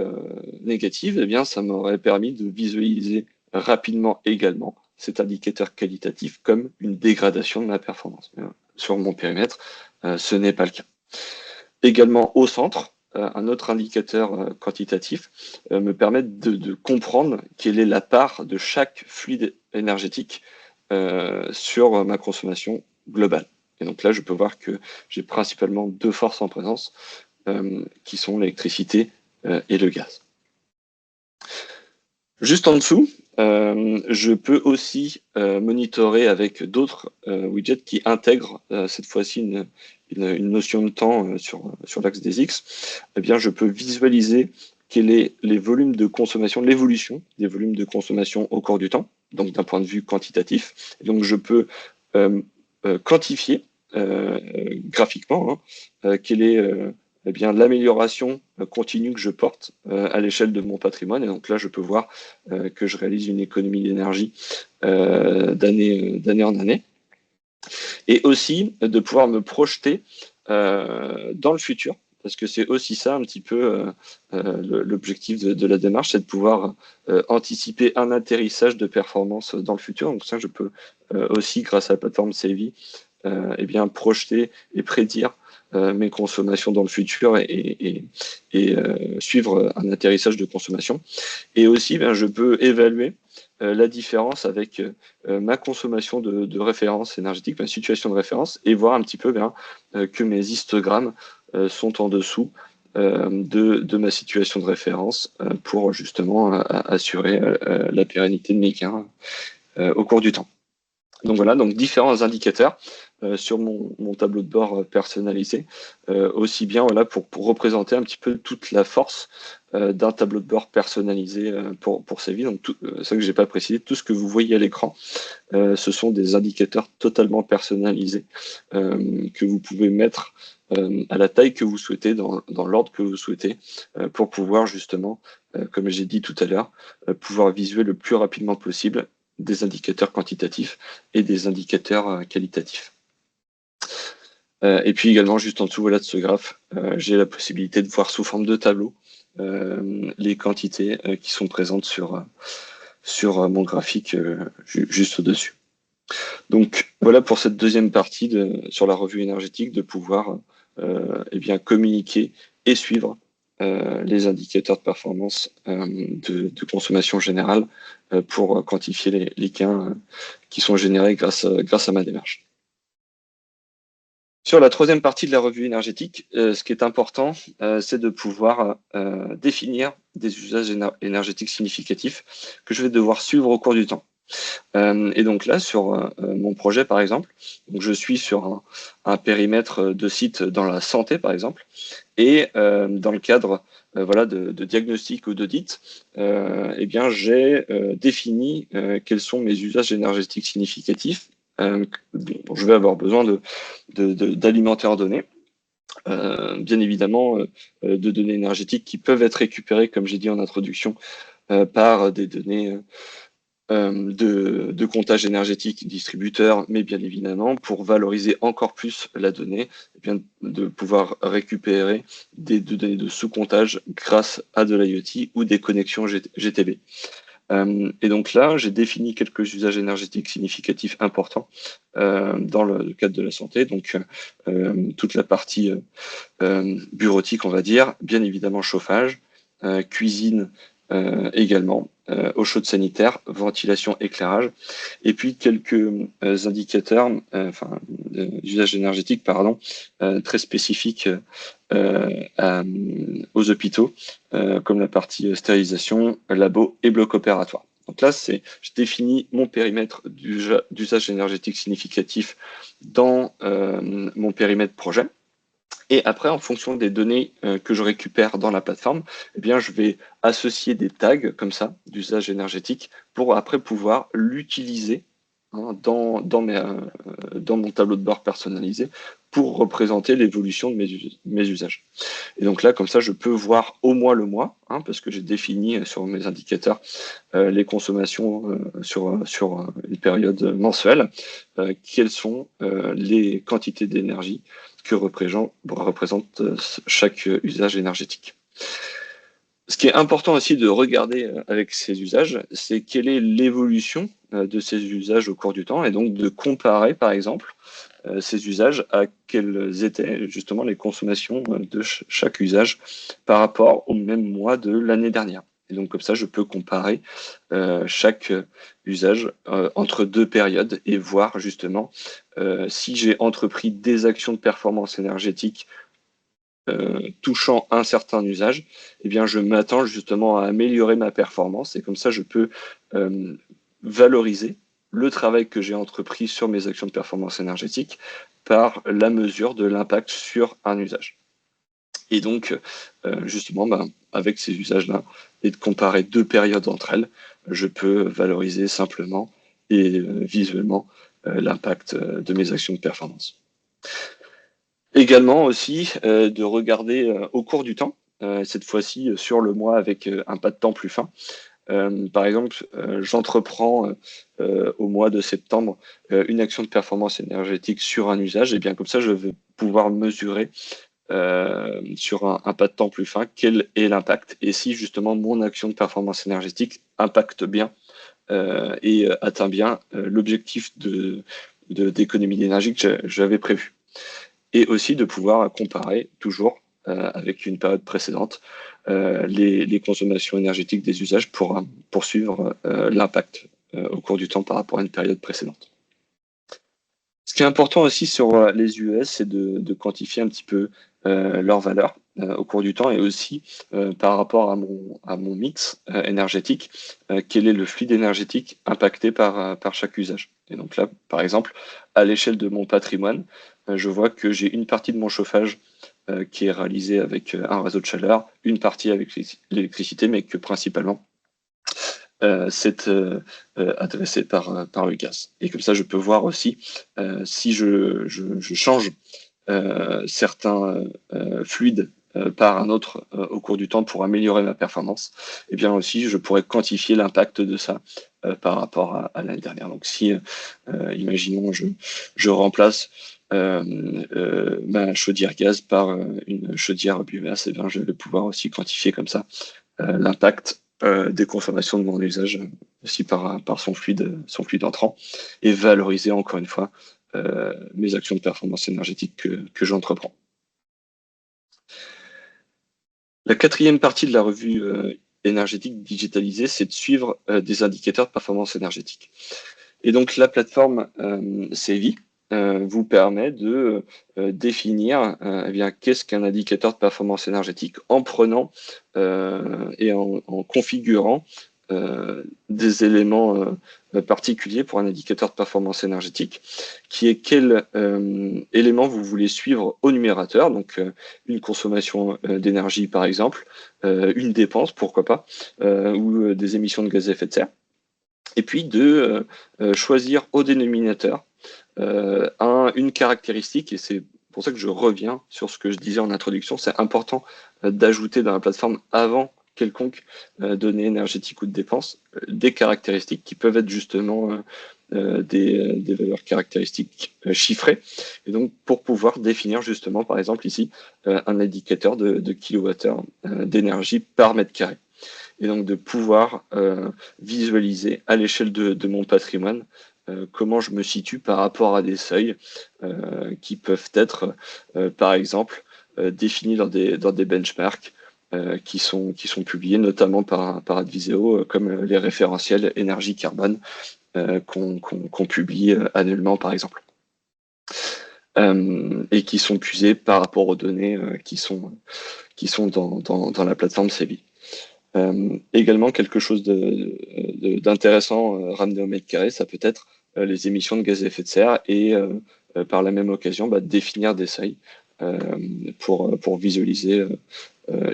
négatives, eh bien, ça m'aurait permis de visualiser rapidement également cet indicateur qualitatif comme une dégradation de ma performance. Sur mon périmètre, ce n'est pas le cas. Également au centre, un autre indicateur quantitatif me permet de comprendre quelle est la part de chaque fluide énergétique sur ma consommation globale. Et donc là, je peux voir que j'ai principalement deux forces en présence, qui sont l'électricité et le gaz. Juste en dessous, je peux aussi monitorer avec d'autres widgets qui intègrent cette fois-ci une notion de temps sur l'axe des X. Eh bien, je peux visualiser quels est les volumes de consommation, l'évolution des volumes de consommation au cours du temps, donc d'un point de vue quantitatif. Et donc, je peux quantifier graphiquement quelle est eh bien, l'amélioration continue que je porte à l'échelle de mon patrimoine. Et donc là, je peux voir que je réalise une économie d'énergie d'année en année. Et aussi de pouvoir me projeter dans le futur, parce que c'est aussi ça un petit peu l'objectif de la démarche, c'est de pouvoir anticiper un atterrissage de performance dans le futur. Donc ça, je peux aussi, grâce à la plateforme Savvy, eh bien, projeter et prédire mes consommations dans le futur et suivre un atterrissage de consommation. Et aussi, je peux évaluer la différence avec ma consommation de référence énergétique, ma situation de référence, et voir un petit peu que mes histogrammes sont en dessous de ma situation de référence pour justement assurer la pérennité de mes gains au cours du temps. Donc voilà, donc différents indicateurs sur mon tableau de bord personnalisé, aussi bien voilà, pour représenter un petit peu toute la force d'un tableau de bord personnalisé pour Savvy. Donc ça que j'ai pas précisé, tout ce que vous voyez à l'écran, ce sont des indicateurs totalement personnalisés que vous pouvez mettre à la taille que vous souhaitez, dans l'ordre que vous souhaitez, pour pouvoir justement, comme j'ai dit tout à l'heure, pouvoir visuer le plus rapidement possible des indicateurs quantitatifs et des indicateurs qualitatifs. Et puis également, juste en dessous voilà, de ce graphe, j'ai la possibilité de voir sous forme de tableau les quantités qui sont présentes sur mon graphique juste au-dessus. Donc voilà pour cette deuxième partie sur la revue énergétique, de pouvoir eh bien, communiquer et suivre les indicateurs de performance de consommation générale pour quantifier les gains qui sont générés grâce à ma démarche. Sur la troisième partie de la revue énergétique, ce qui est important, c'est de pouvoir définir des usages énergétiques significatifs que je vais devoir suivre au cours du temps. Et donc là, sur mon projet, par exemple, donc je suis sur un périmètre de site dans la santé, par exemple, et dans le cadre voilà, de diagnostic ou d'audit, eh bien, j'ai défini quels sont mes usages énergétiques significatifs dont je vais avoir besoin d'alimenter en données. Bien évidemment, de données énergétiques qui peuvent être récupérées, comme j'ai dit en introduction, par des données de comptage énergétique distributeur, mais bien évidemment, pour valoriser encore plus la donnée, eh bien, de pouvoir récupérer des données de sous-comptage grâce à de l'IoT ou des connexions GTB. Et donc là, j'ai défini quelques usages énergétiques significatifs importants dans le cadre de la santé, donc toute la partie bureautique, on va dire, bien évidemment chauffage, cuisine également, eau chaude sanitaire, ventilation, éclairage, et puis quelques indicateurs, d'usage énergétique, pardon, très spécifiques aux hôpitaux, comme la partie stérilisation, labo et bloc opératoire. Donc là, je définis mon périmètre d'usage énergétique significatif dans mon périmètre projet. Et après, en fonction des données que je récupère dans la plateforme, eh bien, je vais associer des tags comme ça d'usage énergétique pour après pouvoir l'utiliser dans mon tableau de bord personnalisé pour représenter l'évolution de mes usages. Et donc là, comme ça, je peux voir au mois le mois, parce que j'ai défini sur mes indicateurs les consommations sur une période mensuelle, quelles sont les quantités d'énergie que représente chaque usage énergétique. Ce qui est important aussi de regarder avec ces usages, c'est quelle est l'évolution de ces usages au cours du temps, et donc de comparer, par exemple, ces usages à quelles étaient justement les consommations de chaque usage par rapport au même mois de l'année dernière. Et donc comme ça, je peux comparer chaque usage entre deux périodes et voir justement si j'ai entrepris des actions de performance énergétique touchant un certain usage, eh bien, je m'attends justement à améliorer ma performance, et comme ça, je peux valoriser le travail que j'ai entrepris sur mes actions de performance énergétique par la mesure de l'impact sur un usage. Et donc, justement, avec ces usages-là, et de comparer deux périodes entre elles, je peux valoriser simplement et visuellement l'impact de mes actions de performance. Également aussi de regarder au cours du temps, cette fois-ci sur le mois avec un pas de temps plus fin. Par exemple, j'entreprends au mois de septembre une action de performance énergétique sur un usage, et bien comme ça, je vais pouvoir mesurer sur un pas de temps plus fin quel est l'impact, et si justement mon action de performance énergétique impacte bien et atteint bien l'objectif d'économie d'énergie que j'avais prévu. Et aussi de pouvoir comparer toujours avec une période précédente les consommations énergétiques des usages pour poursuivre l'impact au cours du temps par rapport à une période précédente. Ce qui est important aussi sur les US, c'est de quantifier un petit peu leur valeur au cours du temps, et aussi par rapport à mon mix énergétique, quel est le fluide énergétique impacté par chaque usage. Et donc là, par exemple, à l'échelle de mon patrimoine, je vois que j'ai une partie de mon chauffage qui est réalisée avec un réseau de chaleur, une partie avec l'électricité, mais que principalement c'est adressé par le gaz. Et comme ça, je peux voir aussi si je change certains fluides par un autre au cours du temps pour améliorer ma performance, et bien aussi je pourrais quantifier l'impact de ça par rapport à l'année dernière. Donc si, imaginons, je remplace ma chaudière gaz par une chaudière biomasse, et bien je vais pouvoir aussi quantifier comme ça l'impact des consommations de mon usage aussi par son fluide entrant, et valoriser encore une fois mes actions de performance énergétique que j'entreprends. La quatrième partie de la revue énergétique digitalisée, c'est de suivre des indicateurs de performance énergétique. Et donc la plateforme CEVI vous permet de définir eh bien, qu'est-ce qu'un indicateur de performance énergétique, en prenant et en configurant des éléments particuliers pour un indicateur de performance énergétique, qui est quel élément vous voulez suivre au numérateur, donc une consommation d'énergie par exemple, une dépense pourquoi pas, ou des émissions de gaz à effet de serre, et puis de choisir au dénominateur une caractéristique, et c'est pour ça que je reviens sur ce que je disais en introduction, c'est important d'ajouter dans la plateforme avant quelconque donnée énergétique ou de dépense, des caractéristiques qui peuvent être justement des valeurs caractéristiques chiffrées, et donc pour pouvoir définir justement, par exemple ici, un indicateur de kilowattheure d'énergie par mètre carré. Et donc de pouvoir visualiser à l'échelle de mon patrimoine comment je me situe par rapport à des seuils qui peuvent être, par exemple, définis dans des benchmarks qui sont publiés notamment par Adviseo, comme les référentiels énergie-carbone qu'on publie annuellement, par exemple. Et qui sont puisés par rapport aux données qui sont dans la plateforme CEVI. Également, quelque chose d'intéressant ramené au mètre carré, ça peut être les émissions de gaz à effet de serre, et par la même occasion définir des seuils pour visualiser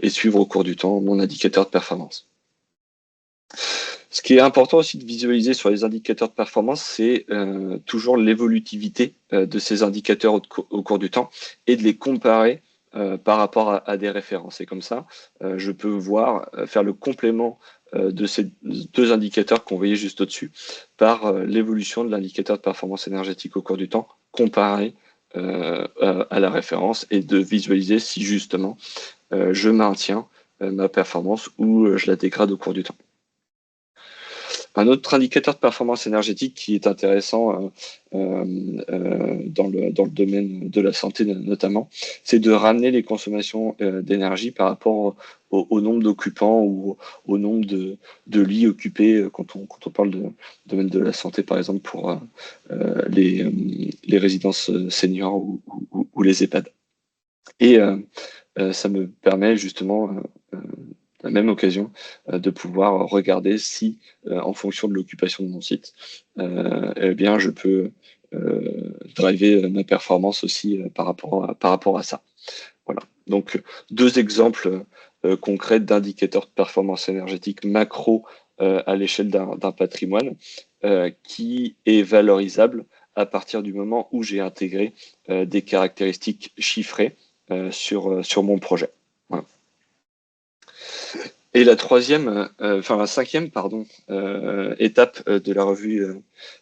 et suivre au cours du temps mon indicateur de performance. Ce qui est important aussi de visualiser sur les indicateurs de performance, c'est toujours l'évolutivité de ces indicateurs au cours du temps, et de les comparer par rapport à des références. Et comme ça, je peux voir, faire le complément de ces deux indicateurs qu'on voyait juste au-dessus par l'évolution de l'indicateur de performance énergétique au cours du temps comparé à la référence, et de visualiser si justement je maintiens ma performance ou je la dégrade au cours du temps. Un autre indicateur de performance énergétique qui est intéressant dans le domaine de la santé notamment, c'est de ramener les consommations d'énergie par rapport au nombre d'occupants ou au nombre de lits occupés quand on parle de domaine de la santé, par exemple pour les résidences seniors ou les EHPAD. Et ça me permet justement à la même occasion de pouvoir regarder si, en fonction de l'occupation de mon site, eh bien, je peux driver ma performance aussi par rapport à ça. Voilà. Donc, deux exemples concrets d'indicateurs de performance énergétique macro à l'échelle d'un patrimoine qui est valorisable à partir du moment où j'ai intégré des caractéristiques chiffrées sur mon projet. Voilà. Et la cinquième, pardon, étape de la revue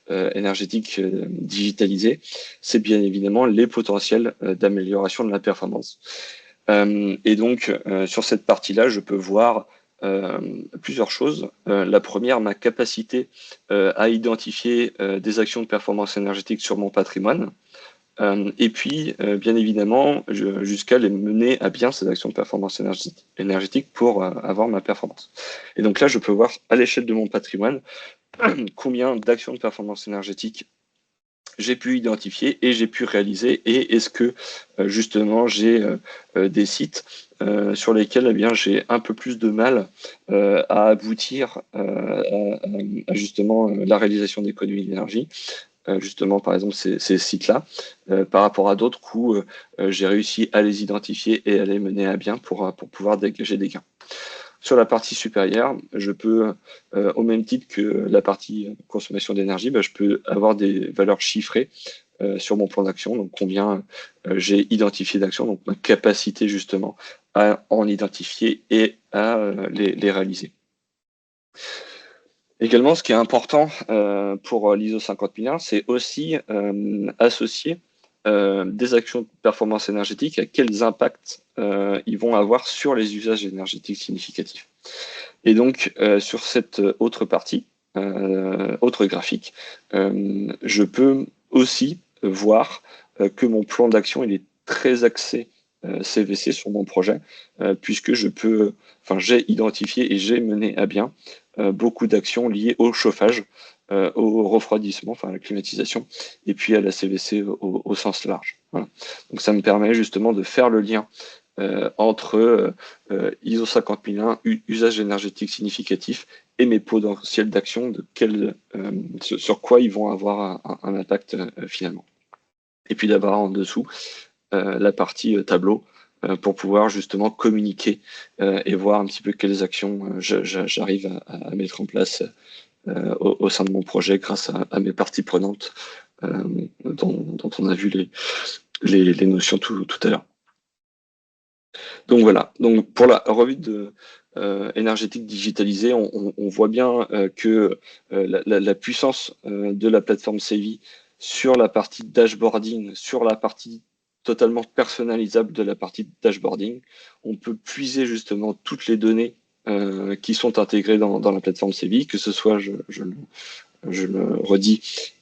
énergétique digitalisée, c'est bien évidemment les potentiels d'amélioration de la performance. Et donc, sur cette partie-là, je peux voir plusieurs choses. La première, ma capacité à identifier des actions de performance énergétique sur mon patrimoine. Et puis, bien évidemment, jusqu'à les mener à bien ces actions de performance énergétique pour avoir ma performance. Et donc là, je peux voir à l'échelle de mon patrimoine combien d'actions de performance énergétique j'ai pu identifier et j'ai pu réaliser, et est-ce que justement j'ai des sites sur lesquels eh bien, j'ai un peu plus de mal à aboutir à justement la réalisation d'économies d'énergie. Justement, par exemple, ces sites-là, par rapport à d'autres où j'ai réussi à les identifier et à les mener à bien pour pouvoir dégager des gains. Sur la partie supérieure, je peux, au même titre que la partie consommation d'énergie, je peux avoir des valeurs chiffrées sur mon plan d'action, donc combien j'ai identifié d'actions, donc ma capacité justement à en identifier et à les réaliser. Également, ce qui est important pour l'ISO 50001, c'est aussi associer des actions de performance énergétique à quels impacts ils vont avoir sur les usages énergétiques significatifs. Et donc, sur cette autre partie, autre graphique, je peux aussi voir que mon plan d'action il est très axé CVC sur mon projet, puisque j'ai identifié et j'ai mené à bien beaucoup d'actions liées au chauffage, au refroidissement, enfin à la climatisation, et puis à la CVC au sens large. Voilà. Donc ça me permet justement de faire le lien entre ISO 50001, usage énergétique significatif, et mes potentiels d'action, sur quoi ils vont avoir un impact finalement. Et puis d'avoir en dessous la partie tableau pour pouvoir justement communiquer et voir un petit peu quelles actions j'arrive à mettre en place au sein de mon projet grâce à mes parties prenantes dont on a vu les notions tout à l'heure. Donc voilà, donc pour la revue énergétique digitalisée, on voit bien que la puissance de la plateforme Sevi sur la partie dashboarding, sur la partie totalement personnalisable de la partie dashboarding, on peut puiser justement toutes les données qui sont intégrées dans la plateforme Sevi, que ce soit, je le redis,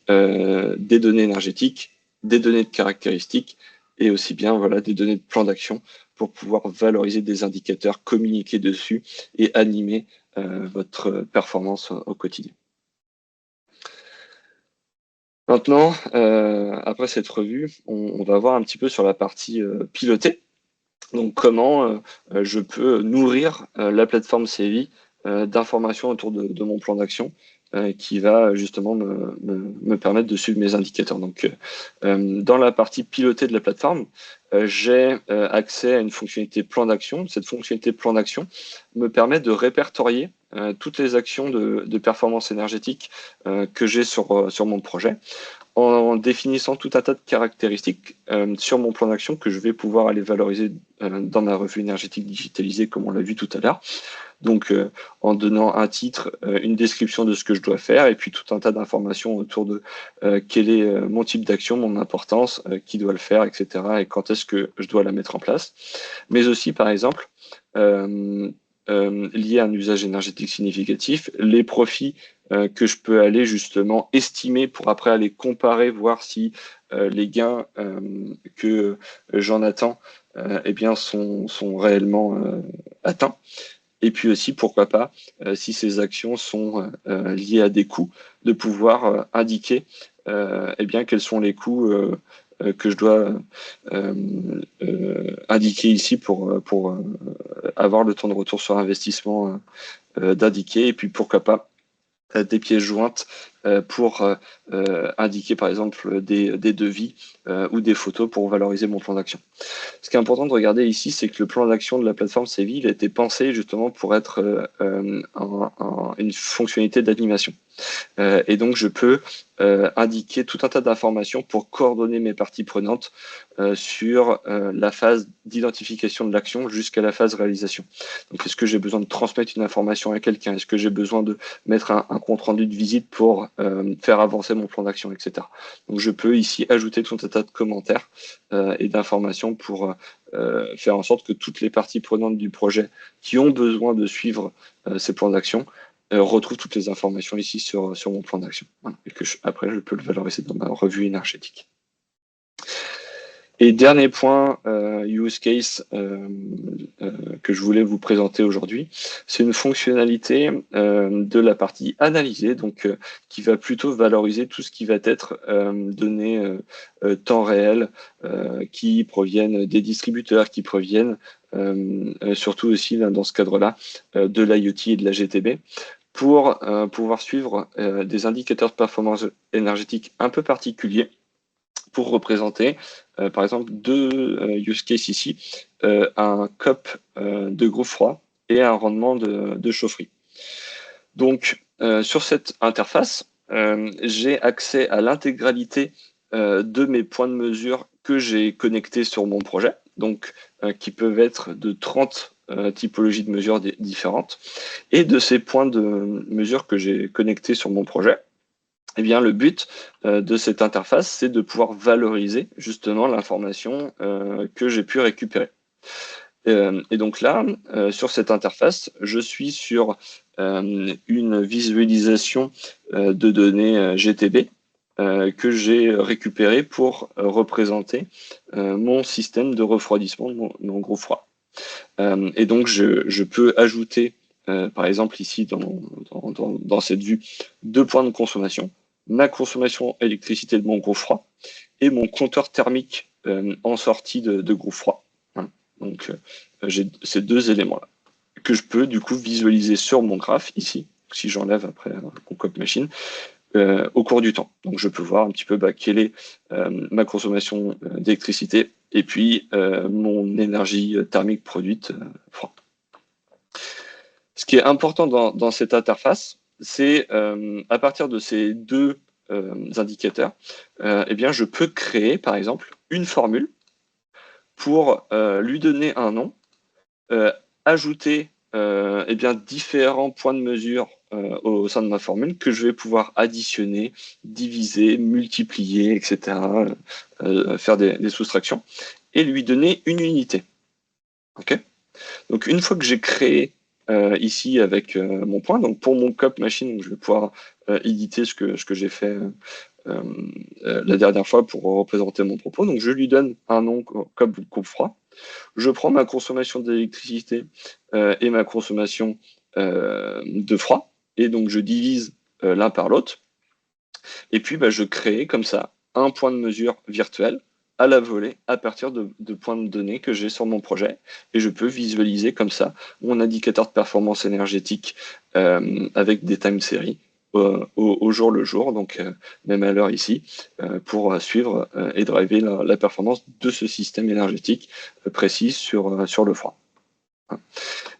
des données énergétiques, des données de caractéristiques, et aussi bien voilà, des données de plan d'action pour pouvoir valoriser des indicateurs, communiquer dessus et animer votre performance au quotidien. Maintenant, après cette revue, on va voir un petit peu sur la partie pilotée. Donc comment je peux nourrir la plateforme Sevi d'informations autour de mon plan d'action qui va justement me permettre de suivre mes indicateurs. Donc, dans la partie pilotée de la plateforme, j'ai accès à une fonctionnalité plan d'action. Cette fonctionnalité plan d'action me permet de répertorier toutes les actions de performance énergétique que j'ai sur mon projet, en définissant tout un tas de caractéristiques sur mon plan d'action que je vais pouvoir aller valoriser dans ma revue énergétique digitalisée, comme on l'a vu tout à l'heure. Donc, en donnant un titre, une description de ce que je dois faire, et puis tout un tas d'informations autour de quel est mon type d'action, mon importance, qui doit le faire, etc., et quand est-ce que je dois la mettre en place. Mais aussi, par exemple, liés à un usage énergétique significatif, les profits que je peux aller justement estimer pour après aller comparer, voir si les gains que j'en attends eh bien sont réellement atteints. Et puis aussi, pourquoi pas, si ces actions sont liées à des coûts, de pouvoir indiquer eh bien, quels sont les coûts que je dois indiquer ici pour avoir le temps de retour sur investissement d'indiquer. Et puis pourquoi pas des pièces jointes pour indiquer par exemple des devis ou des photos pour valoriser mon plan d'action. Ce qui est important de regarder ici, c'est que le plan d'action de la plateforme Sevi, il a été pensé justement pour être une fonctionnalité d'animation. Et donc, je peux indiquer tout un tas d'informations pour coordonner mes parties prenantes sur la phase d'identification de l'action jusqu'à la phase réalisation. Donc, est-ce que j'ai besoin de transmettre une information à quelqu'un? Est-ce que j'ai besoin de mettre un compte-rendu de visite pour faire avancer mon plan d'action, etc. Donc, je peux ici ajouter tout un tas de commentaires et d'informations pour faire en sorte que toutes les parties prenantes du projet qui ont besoin de suivre ces plans d'action retrouve toutes les informations ici sur mon plan d'action. Voilà. Et que après, je peux le valoriser dans ma revue énergétique. Et dernier point, use case que je voulais vous présenter aujourd'hui, c'est une fonctionnalité de la partie analysée, donc qui va plutôt valoriser tout ce qui va être données temps réel, qui proviennent des distributeurs, qui proviennent surtout aussi là, dans ce cadre-là de l'IoT et de la GTB, pour pouvoir suivre des indicateurs de performance énergétique un peu particuliers pour représenter, par exemple, deux use cases ici, un COP de groupe froid et un rendement de chaufferie. Donc, sur cette interface, j'ai accès à l'intégralité de mes points de mesure que j'ai connectés sur mon projet, donc qui peuvent être de 30 typologies de mesures différentes. Et de ces points de mesure que j'ai connectés sur mon projet, eh bien, le but de cette interface, c'est de pouvoir valoriser justement l'information que j'ai pu récupérer. Et donc là, sur cette interface, je suis sur une visualisation de données GTB que j'ai récupérée pour représenter mon système de refroidissement de mon groupe froid. Et donc, je peux ajouter, par exemple, ici, dans cette vue, deux points de consommation, ma consommation électricité de mon groupe froid et mon compteur thermique en sortie de groupe froid. Voilà. Donc, j'ai ces deux éléments-là que je peux, du coup, visualiser sur mon graphe, ici, si j'enlève après mon code machine, au cours du temps. Donc, je peux voir un petit peu quelle est ma consommation d'électricité et puis mon énergie thermique produite froid. Ce qui est important dans cette interface, c'est à partir de ces deux indicateurs, eh bien, je peux créer, par exemple, une formule pour lui donner un nom, ajouter eh bien, différents points de mesure au sein de ma formule que je vais pouvoir additionner, diviser, multiplier, etc., faire des soustractions, et lui donner une unité. Okay. Donc une fois que j'ai créé ici avec mon point, donc pour mon COP machine, je vais pouvoir éditer ce que j'ai fait la dernière fois pour représenter mon propos. Donc je lui donne un nom COP groupe froid. Je prends ma consommation d'électricité et ma consommation de froid, et donc je divise l'un par l'autre. Et puis je crée comme ça un point de mesure virtuel à la volée à partir de points de données que j'ai sur mon projet. Et je peux visualiser comme ça mon indicateur de performance énergétique avec des time series au jour le jour, donc même à l'heure ici, pour suivre et driver la performance de ce système énergétique précis sur le froid.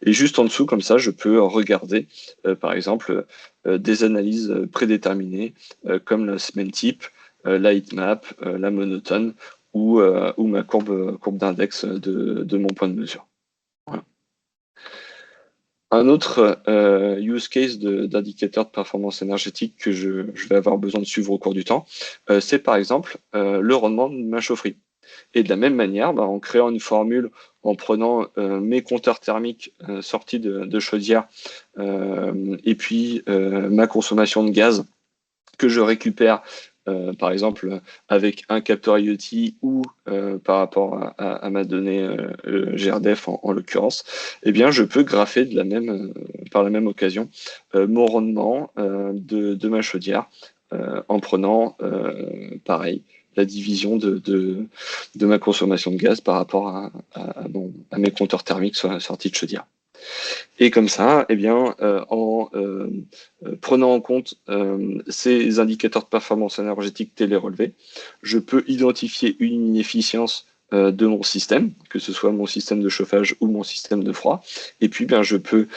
Et juste en dessous, comme ça, je peux regarder, par exemple, des analyses prédéterminées, comme la semaine type, la heatmap, la monotone, ou ma courbe d'index de mon point de mesure. Voilà. Un autre use case d'indicateur de performance énergétique que je vais avoir besoin de suivre au cours du temps, c'est par exemple le rendement de ma chaufferie. Et de la même manière, en créant une formule, en prenant mes compteurs thermiques sortis de chaudière, et puis ma consommation de gaz que je récupère, par exemple, avec un capteur IoT ou par rapport à ma donnée GRDF en l'occurrence, eh bien, je peux grapher par la même occasion mon rendement de ma chaudière en prenant, pareil, la division de ma consommation de gaz par rapport à mes compteurs thermiques sortis de chaudière. Et comme ça, eh bien, en prenant en compte ces indicateurs de performance énergétique télérelevés, je peux identifier une inefficience de mon système, que ce soit mon système de chauffage ou mon système de froid. Et puis, je peux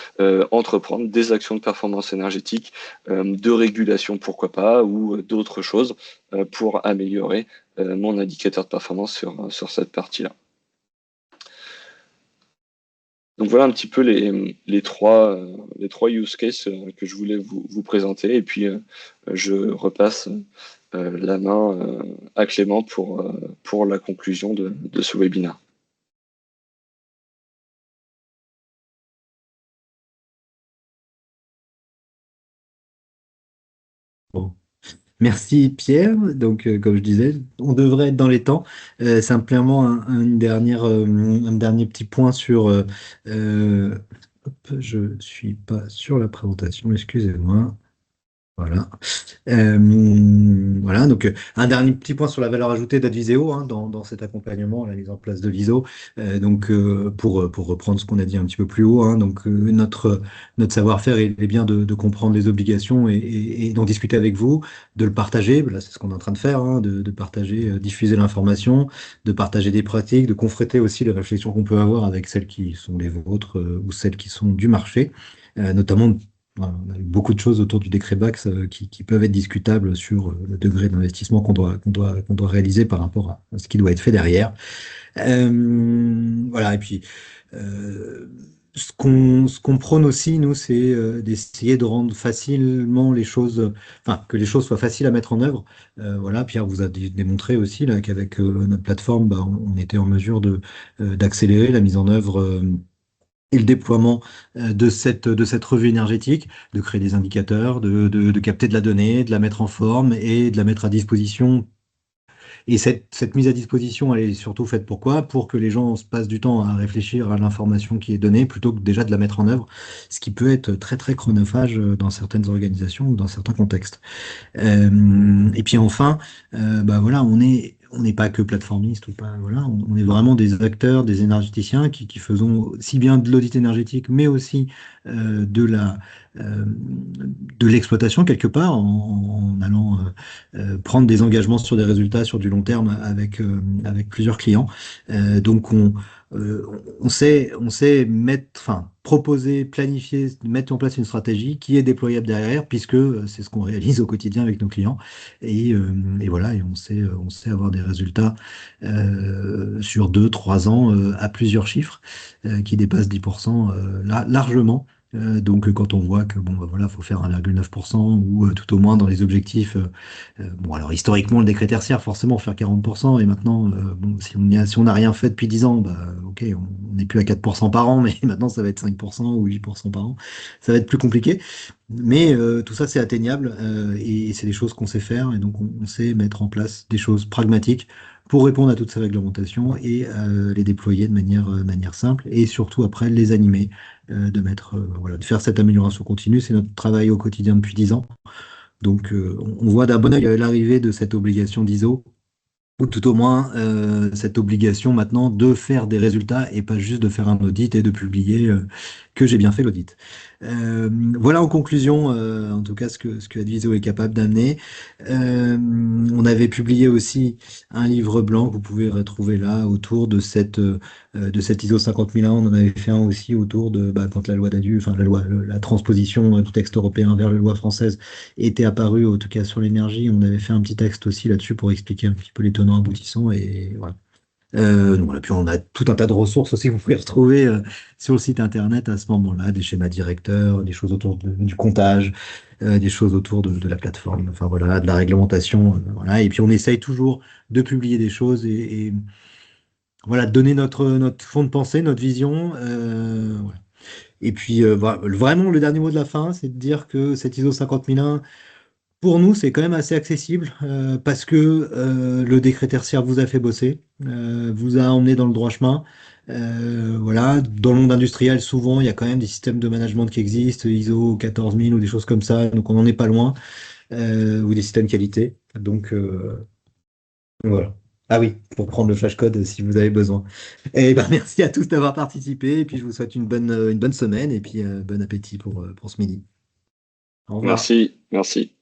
entreprendre des actions de performance énergétique, de régulation, pourquoi pas, ou d'autres choses pour améliorer mon indicateur de performance sur cette partie-là. Donc voilà un petit peu les trois use cases que je voulais vous présenter. Et puis je repasse la main à Clément pour la conclusion de ce webinaire. Bon. Merci Pierre. Donc, comme je disais, on devrait être dans les temps. Simplement, un dernier petit point sur. Hop, je suis pas sur la présentation, excusez-moi. Voilà. Voilà, donc un dernier petit point sur la valeur ajoutée d'Adviseo dans cet accompagnement, la mise en place de l'ISO. Pour reprendre ce qu'on a dit un petit peu plus haut, notre savoir-faire est bien de comprendre les obligations et d'en discuter avec vous, de le partager. Là, c'est ce qu'on est en train de faire, de partager, diffuser l'information, de partager des pratiques, de confronter aussi les réflexions qu'on peut avoir avec celles qui sont les vôtres ou celles qui sont du marché, notamment. Voilà, on a eu beaucoup de choses autour du décret Bax qui peuvent être discutables sur le degré d'investissement qu'on doit réaliser par rapport à ce qui doit être fait derrière. Voilà, et puis ce qu'on prône aussi, nous, c'est d'essayer de rendre facilement les choses, enfin, que les choses soient faciles à mettre en œuvre. Voilà, Pierre vous a démontré aussi là, qu'avec notre plateforme, on était en mesure d'accélérer la mise en œuvre. Et le déploiement de cette revue énergétique, de créer des indicateurs, de capter de la donnée, de la mettre en forme et de la mettre à disposition. Et cette mise à disposition, elle est surtout faite pour quoi? Pour que les gens se passent du temps à réfléchir à l'information qui est donnée, plutôt que déjà de la mettre en œuvre, ce qui peut être très très chronophage dans certaines organisations ou dans certains contextes. Et puis enfin, voilà, on n'est pas que plateformiste ou pas, voilà, on est vraiment des acteurs, des énergéticiens qui faisons aussi bien de l'audit énergétique, mais aussi euh, de la de l'exploitation quelque part en allant prendre des engagements sur des résultats sur du long terme avec plusieurs clients. Donc euh, on sait proposer, planifier, mettre en place une stratégie qui est déployable derrière, puisque c'est ce qu'on réalise au quotidien avec nos clients. Et voilà, et on sait avoir des résultats sur 2, 3 ans à plusieurs chiffres qui dépassent 10% largement. Donc quand on voit que voilà, faut faire 1,9% ou tout au moins dans les objectifs. Bon alors historiquement le décret tertiaire forcément faire 40% et maintenant si on n'a rien fait depuis 10 ans, ok on n'est plus à 4% par an mais maintenant ça va être 5% ou 8% par an. Ça va être plus compliqué. Mais tout ça c'est atteignable et c'est des choses qu'on sait faire et donc on sait mettre en place des choses pragmatiques pour répondre à toutes ces réglementations et les déployer de manière simple et surtout après les animer voilà, de faire cette amélioration continue. C'est notre travail au quotidien depuis 10 ans. Donc, on voit d'un bon œil l'arrivée de cette obligation d'ISO, ou tout au moins cette obligation maintenant de faire des résultats et pas juste de faire un audit et de publier que j'ai bien fait l'audit. Voilà en conclusion, en tout cas, ce que Adviso est capable d'amener. On avait publié aussi un livre blanc que vous pouvez retrouver là autour de cette ISO 50001. On en avait fait un aussi autour de quand la loi d'ADU, enfin la transposition du texte européen vers la loi française était apparue, en tout cas sur l'énergie. On avait fait un petit texte aussi là-dessus pour expliquer un petit peu les tenants aboutissants et voilà. Donc voilà, puis on a tout un tas de ressources aussi que vous pouvez retrouver sur le site internet à ce moment-là, des schémas directeurs, des choses autour du comptage, des choses autour de la plateforme, enfin voilà, de la réglementation, voilà. Et puis on essaye toujours de publier des choses voilà, donner notre fond de pensée, notre vision. Voilà. Et puis, vraiment, le dernier mot de la fin, c'est de dire que cette ISO 50001, pour nous, c'est quand même assez accessible parce que le décret tertiaire vous a fait bosser, vous a emmené dans le droit chemin. Voilà, dans le monde industriel, souvent, il y a quand même des systèmes de management qui existent, ISO 14000 ou des choses comme ça, donc on n'en est pas loin, ou des systèmes qualité. Donc, voilà. Ah oui, pour prendre le flashcode si vous avez besoin. Et ben, merci à tous d'avoir participé, et puis je vous souhaite une bonne semaine, et puis bon appétit pour ce midi. Au revoir. Merci, merci.